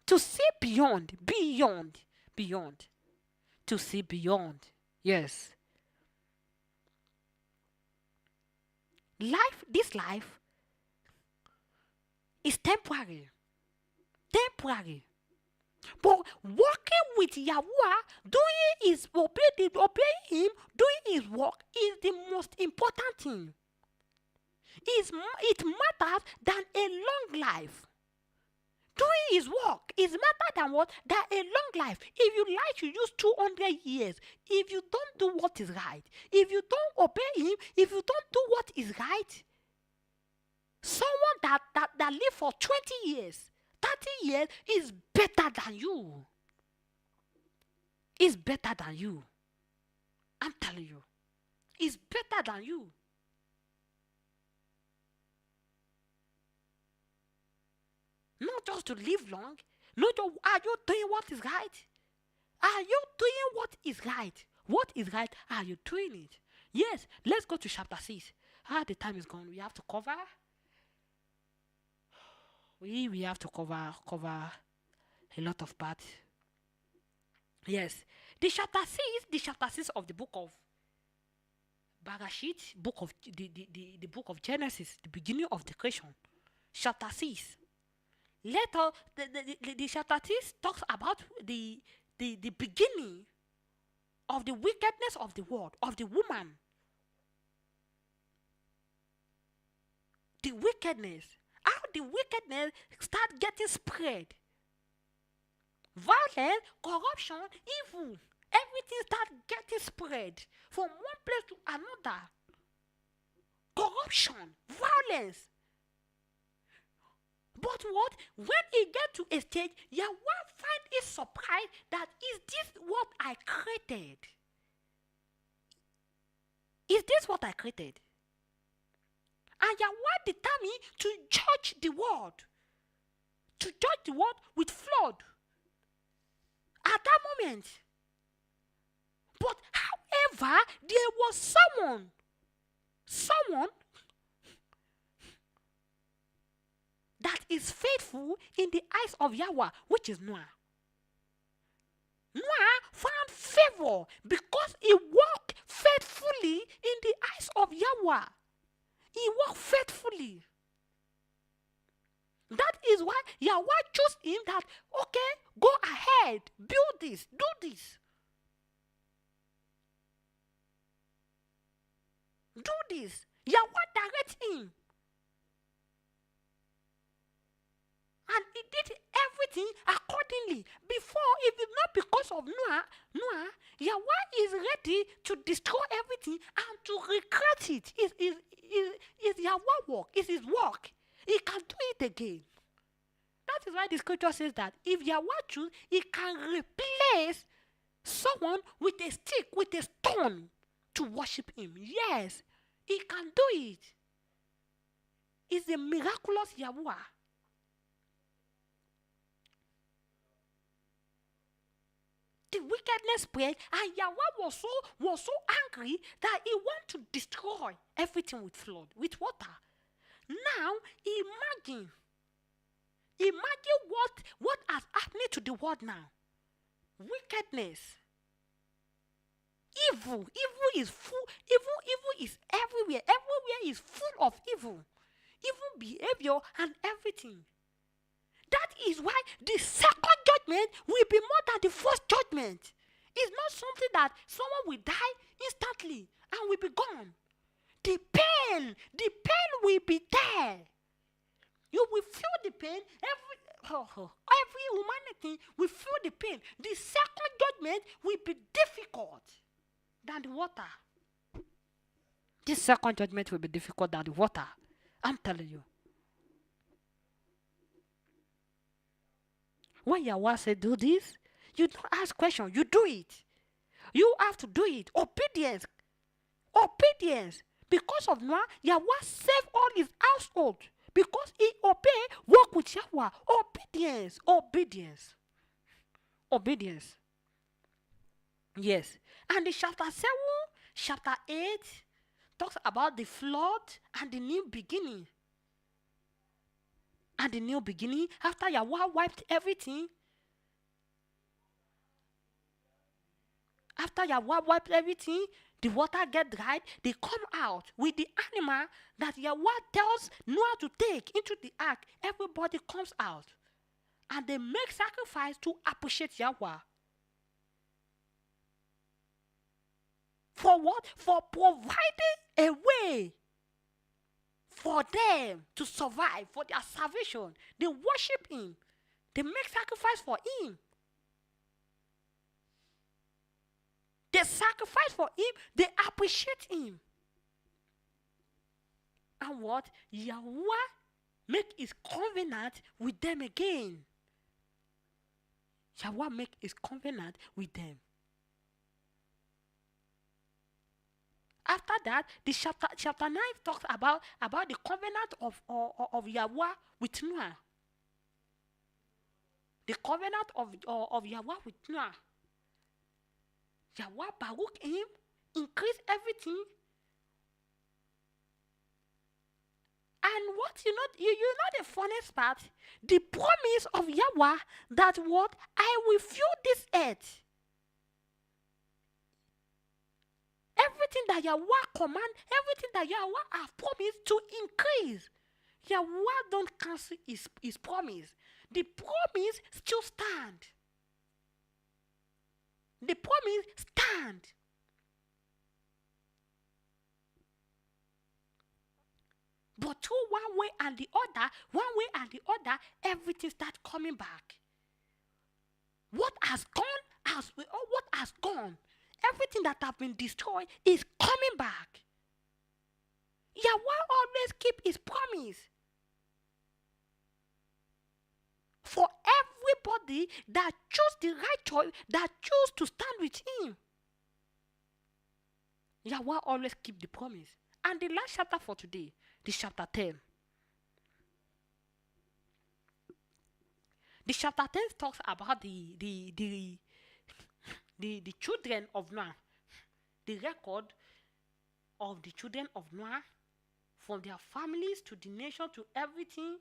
To see beyond. To see beyond. Yes. This life is temporary. But working with YaHuAH, obeying him, doing his work is the most important thing. It matters than a long life. Doing his work is matter than what? Than a long life. If you like to use 200 years, if you don't do what is right, if you don't obey him, if you don't do what is right, someone that live for 20 years, 30 years is better than you. Is better than you. I'm telling you. Is better than you. Not just to live long. Not to, are you doing what is right? Are you doing what is right? What is right? Are you doing it? Yes. Let's go to chapter 6. The time is gone. We have to cover. We have to cover a lot of parts. Yes. The chapter 6 of the book of Barashyth, the book of Genesis, the beginning of the creation. Chapter 6. Later, the chapter 6 talks about the beginning of the wickedness of the world, of the woman. The wickedness. How the wickedness start getting spread. Violence, corruption, evil. Everything start getting spread from one place to another. Corruption, violence. But what? When he get to a stage, YaHuAH find it surprised that is this what I created? Is this what I created? And YaHuAH determined to judge the world. To judge the world with flood. At that moment. But However, there was someone that is faithful in the eyes of YaHuAH, which is Noah. Noah found favor because he walked faithfully in the eyes of YaHuAH. He walked faithfully. That is why YaHuAH chose him that, okay, go ahead, build this, do this. Do this. YaHuAH directs him. And he did everything accordingly. Before, if it's not because of Noah, YaHuAH is ready to destroy everything and to recreate it. It's YaHuAH work. It's his work. He can do it again. That is why the scripture says that if YaHuAH choose, he can replace someone with a stick, with a stone to worship him. Yes, he can do it. It's a miraculous YaHuAH. The wickedness spread, and YaHuAH was so angry that he wanted to destroy everything with flood, with water. Now imagine what has happened to the world now. Wickedness, evil is full. Evil is everywhere. Everywhere is full of evil behavior and everything. That is why the second judgment will be more than the first judgment. It's not something that someone will die instantly and will be gone. The pain will be there. You will feel the pain. Every humanity will feel the pain. The second judgment will be difficult than the water. The second judgment will be difficult than the water. I'm telling you. When YaHuAH said do this, you don't ask questions, you do it. You have to do it. Obedience. Because of Noah, YaHuAH saved all his household. Because he obeyed, walk with YaHuAH. Obedience. Yes. And the chapter 7, chapter 8 talks about the flood and the new beginning. And the new beginning, after YaHuAH wiped everything, the water get dried, they come out with the animal that YaHuAH tells Noah to take into the ark. Everybody comes out. And they make sacrifice to appreciate YaHuAH. For what? For providing a way for them to survive, for their salvation. They worship him. They make sacrifice for him. They sacrifice for him. They appreciate him. And what? YaHuAH make his covenant with them again. YaHuAH make his covenant with them. After that, the chapter 9 talks about the covenant of YaHuAH with Noah. The covenant of YaHuAH with Noah. YaHuAH baruch him, increase everything. And what you know the funniest part? The promise of YaHuAH that what? I will fill this earth. Everything that YaHuAH command, everything that YaHuAH have promised to increase. YaHuAH don't cancel his promise. The promise still stand. The promise stand. But through one way and the other, everything starts coming back. What has gone, everything that has been destroyed is coming back. YaHuAH always keep his promise. For everybody that choose the right choice, that choose to stand with him. YaHuAH always keep the promise. And the last chapter for today, the chapter 10. The chapter 10 talks about the children of Noah. the record of the children of Noah, from their families to the nation to everything.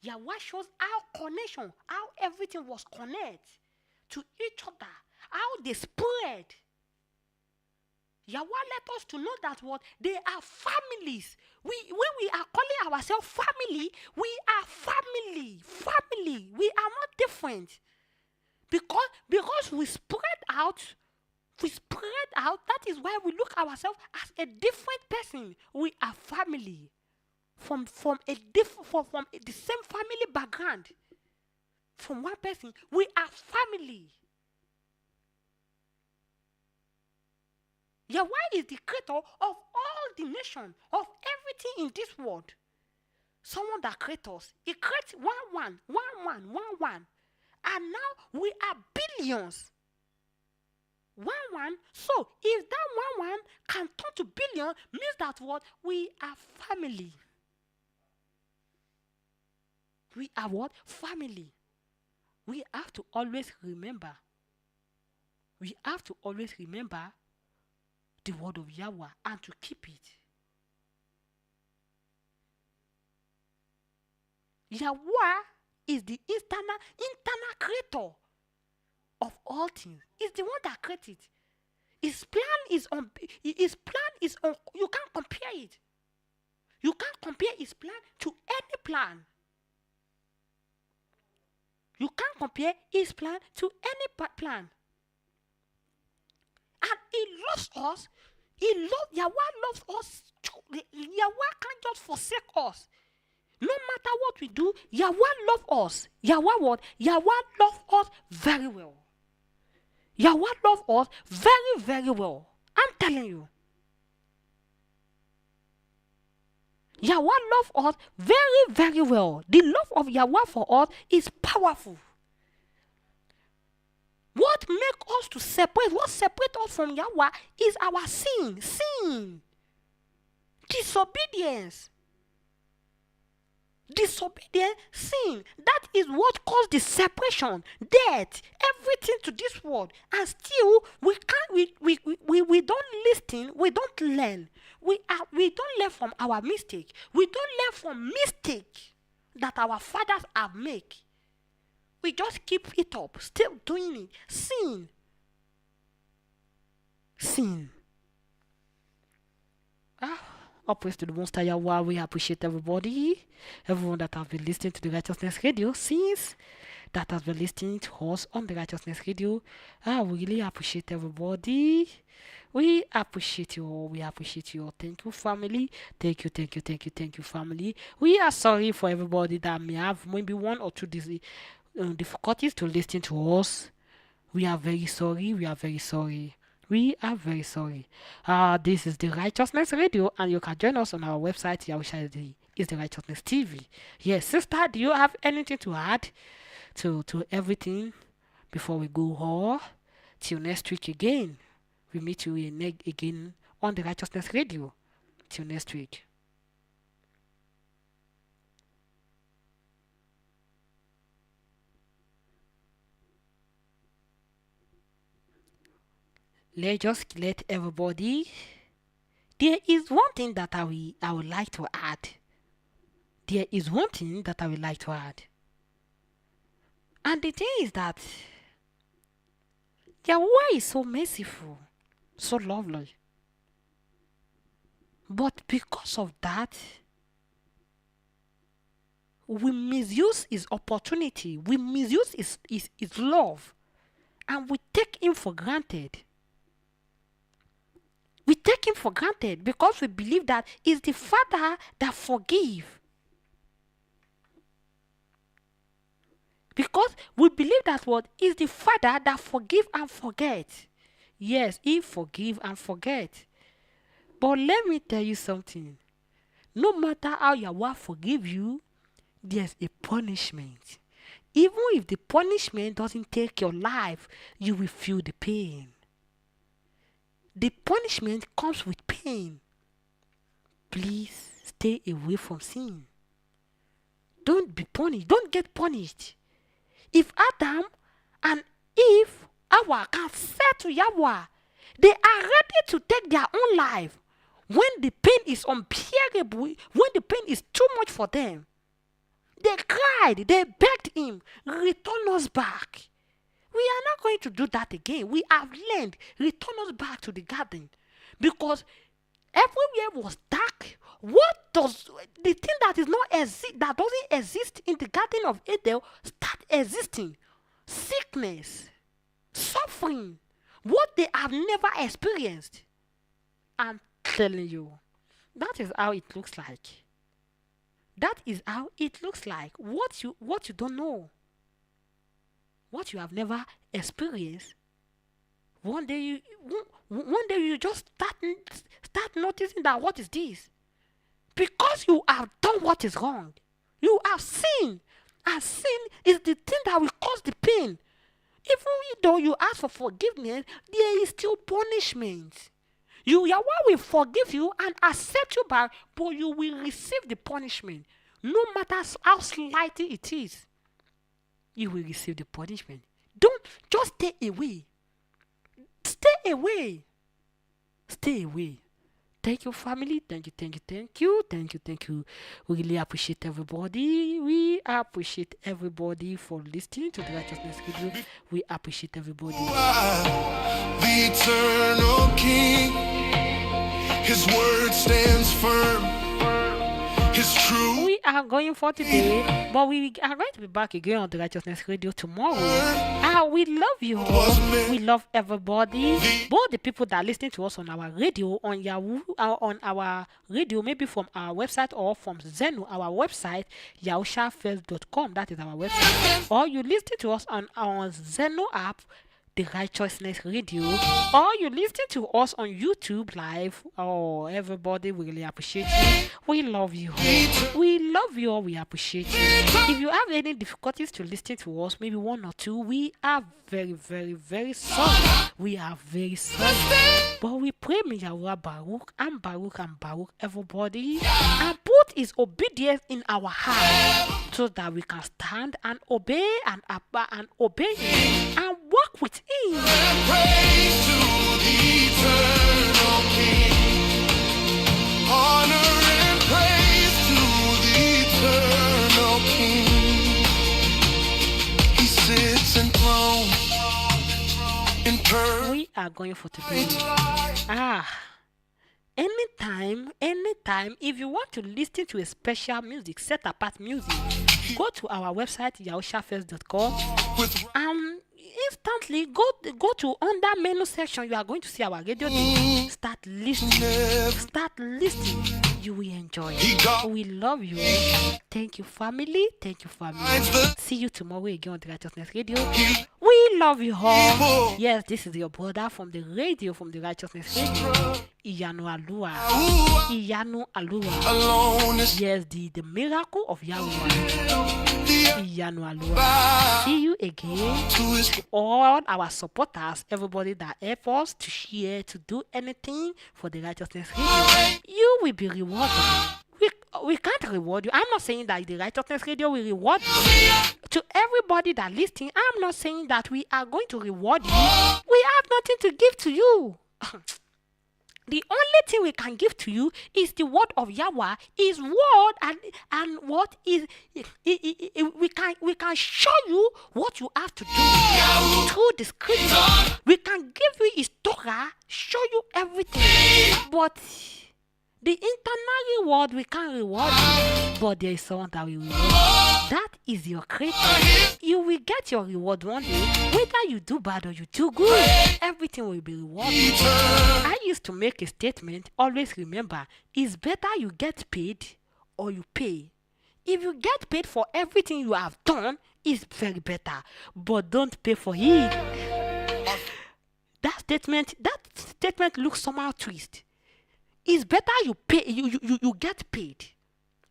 YaHuAH shows how connection, how everything was connected to each other, how they spread. YaHuAH let us to know that what they are families. When we are calling ourselves family, we are family. Family. We are not different. Because we spread out. We spread out. That is why we look ourselves as a different person. We are family. From the same family background. From one person, we are family. YaHuAH is the creator of all the nation, of everything in this world. Someone that creates us. He creates one. And now we are billions. One. So if that one can turn to billion, means that what? We are family. We are what? Family. We have to always remember. We have to always remember the word of YaHuAH and to keep it. YaHuAH is the internal creator of all things. It's the one that created it. His plan is on. You can't compare it. You can't compare his plan to any plan. You can't compare his plan to any plan. And he loves us. YaHuAH loves us. YaHuAH can't just forsake us. No matter what we do, YaHuAH loves us. YaHuAH what? YaHuAH loves us very well. YaHuAH loves us very, very well. I'm telling you. YaHuAH loves us very, very well. The love of YaHuAH for us is powerful. What makes us to separate, what separates us from YaHuAH is our sin. Disobedience. Sin. That is what caused the separation, death, everything to this world. And still, we don't listen, we don't learn. We don't learn from our mistake. We don't learn from mistake that our fathers have made. We just keep it up, still doing it. Sin. All praise to the Most High YaHuAH. We appreciate everyone that has been listening to the Righteousness Radio since, that has been listening to us on the Righteousness Radio. We really appreciate everybody. We appreciate you all. Thank you, family. Thank you, family. We are sorry for everybody that may have maybe one or two difficulties to listen to us. We are very sorry. This is the Righteousness Radio, and you can join us on our website, YaHuAH is the Righteousness TV. Yes, sister, do you have anything to add to everything before we go on? Till next week again. We meet you again on the Righteousness Radio. Till next week. Let everybody. There is one thing that I would like to add. And the thing is that YaHuAH is so merciful, so lovely. But because of that, we misuse his opportunity. We misuse his love. And we take him for granted. We take him for granted because we believe that he's the Father that forgives. Because we believe that what is the Father that forgives and forgets. Yes, he forgives and forgets. But let me tell you something. No matter how YaHuAH forgives you, there's a punishment. Even if the punishment doesn't take your life, you will feel the pain. The punishment comes with pain. Please stay away from sin. Don't be punished. Don't get punished. If Adam and Eve YaHuAH can say to YaHuAH, they are ready to take their own life when the pain is unbearable, when the pain is too much for them. They cried, they begged him, return us back. We are not going to do that again. We have learned, return us back to the garden. Because everywhere was dark. What does the thing that is not that doesn't exist in the Garden of Eden start existing? Sickness, suffering, what they have never experienced. I'm telling you, that is how it looks like. That is how it looks like. What you don't know, what you have never experienced. One day you just start noticing that what is this? Because you have done what is wrong. You have sinned. And sin is the thing that will cause the pain. Even though you ask for forgiveness, there is still punishment. YaHuAH will forgive you and accept you back, but you will receive the punishment. No matter how slight it is, you will receive the punishment. Don't just stay away. Stay away. Stay away. Thank you, family. Thank you. We really appreciate everybody. We appreciate everybody for listening to the Righteousness Radio. We appreciate everybody. The eternal King, His word stands firm, His truth. We are going for today, but we are going to be back again on the Righteousness Radio tomorrow. We love you all. We love everybody. Both the people that are listening to us on our radio, on YaHuAH, on our radio, maybe from our website or from Zeno, our website, YaHuShafels.com. That is our website. Or you listen to us on our Zeno app, the Righteousness Radio, or you listen to us on YouTube live. Oh, everybody, we really appreciate you. We love you. We love you. We appreciate you. If you have any difficulties to listen to us, maybe one or two, we are very, very, very sorry. We are very sorry. But we pray, may YaHuAH Baruch and Baruch, everybody, and put His obedience in our heart so that we can stand and obey and obey Him and walk with Him. Praise to the eternal King. Honor and praise to the eternal King. He sits enthroned in perfect. We are going for today. Anytime, if you want to listen to a special music, set apart music, go to our website, YaHuShafels.com, and instantly go to under menu section. You are going to see our radio. Start listening. You will enjoy it. We love you. Thank you, family. See you tomorrow again on the Righteousness Radio. We love you all. Yes, this is your brother from the radio, from the Righteousness Radio. YaHuAH. Yes, the miracle of YaHuAH. YaHuAH. See you again. To all our supporters, everybody that help us to share, to do anything for the Righteousness Radio, you will be rewarded. We can't reward you. I'm not saying that the Righteousness Radio will reward you. To everybody that listening, I'm not saying that we are going to reward you. We have nothing to give to you. The only thing we can give to you is the word of YaHuAH, His word, and what is we can show you what you have to do through the scripture. We can give you His Torah, show you everything, but the internal reward we can't reward you, but there is someone that will reward you. That is your creator. You will get your reward one day, whether you do bad or you do good. Everything will be rewarded. I used to make a statement. Always remember, it's better you get paid or you pay. If you get paid for everything you have done, it's very better, but don't pay for it. That statement looks somehow twist. It's better you pay. You get paid.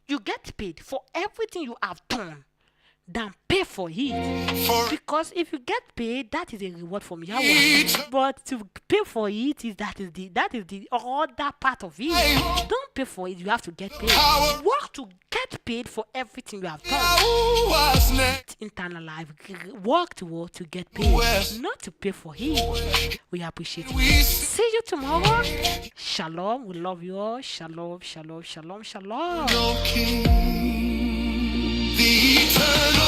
You get paid for everything you have done. than pay for it. For Because if you get paid, that is a reward from YaHuAH. But to pay for it is that is the other part of it. Don't pay for it, you have to get paid. Work to get paid for everything you have done. YaHuAH's name. Internal life, work to get paid, not to pay for it. We appreciate it. See you tomorrow. Shalom. We love you all. Shalom, shalom, shalom, shalom. No king, the eternal.